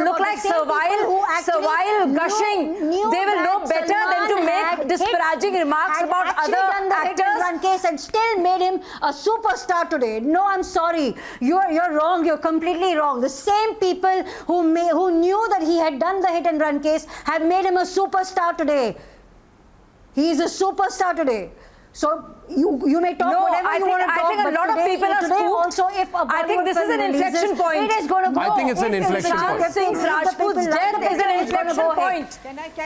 look like servile gushing, they will know better than to make disparaging remarks about other actors. Case and still made him a superstar today. No, I'm sorry. You're wrong. You're completely wrong. The same people who knew that he had done the hit and run case have made him a superstar today. He is a superstar today. So you may talk whatever you want to talk. I think a lot of people are spooked. Also, if I think this is an inflection point. It is going to go. I think it's an inflection point. Sushant Singh Rajput's death is an inflection point.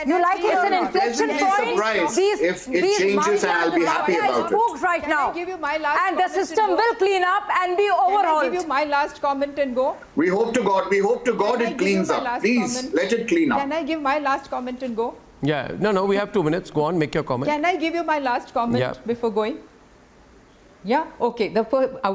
You like it? It's an inflection point. If it changes, I'll be happy about it. Right now. And the system will clean up and be overhauled. Can I give you my last comment and go? We hope to God it cleans up. Please, let it clean up. Can I give my last comment and go? Yeah, no, we have 2 minutes. Go on, make your comment. Can I give you my last comment before going? Yeah, okay.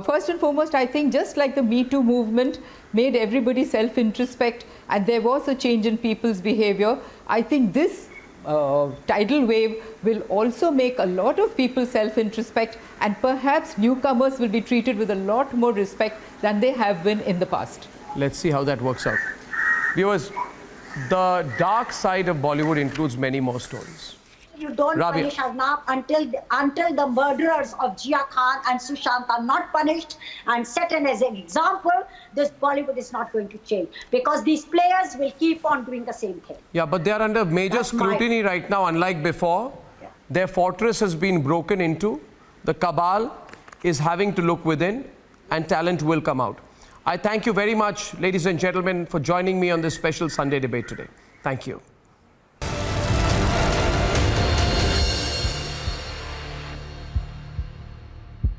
First and foremost, I think just like the Me Too movement made everybody self-introspect and there was a change in people's behavior, I think this tidal wave will also make a lot of people self-introspect and perhaps newcomers will be treated with a lot more respect than they have been in the past. Let's see how that works out. Viewers, the dark side of Bollywood includes many more stories. You don't punish Arnab until the murderers of Jia Khan and Sushant are not punished and set as an example. This Bollywood is not going to change because these players will keep on doing the same thing. Yeah, but they are under major scrutiny right now, unlike before. Yeah. Their fortress has been broken into. The cabal is having to look within and talent will come out. I thank you very much, ladies and gentlemen, for joining me on this special Sunday debate today. Thank you.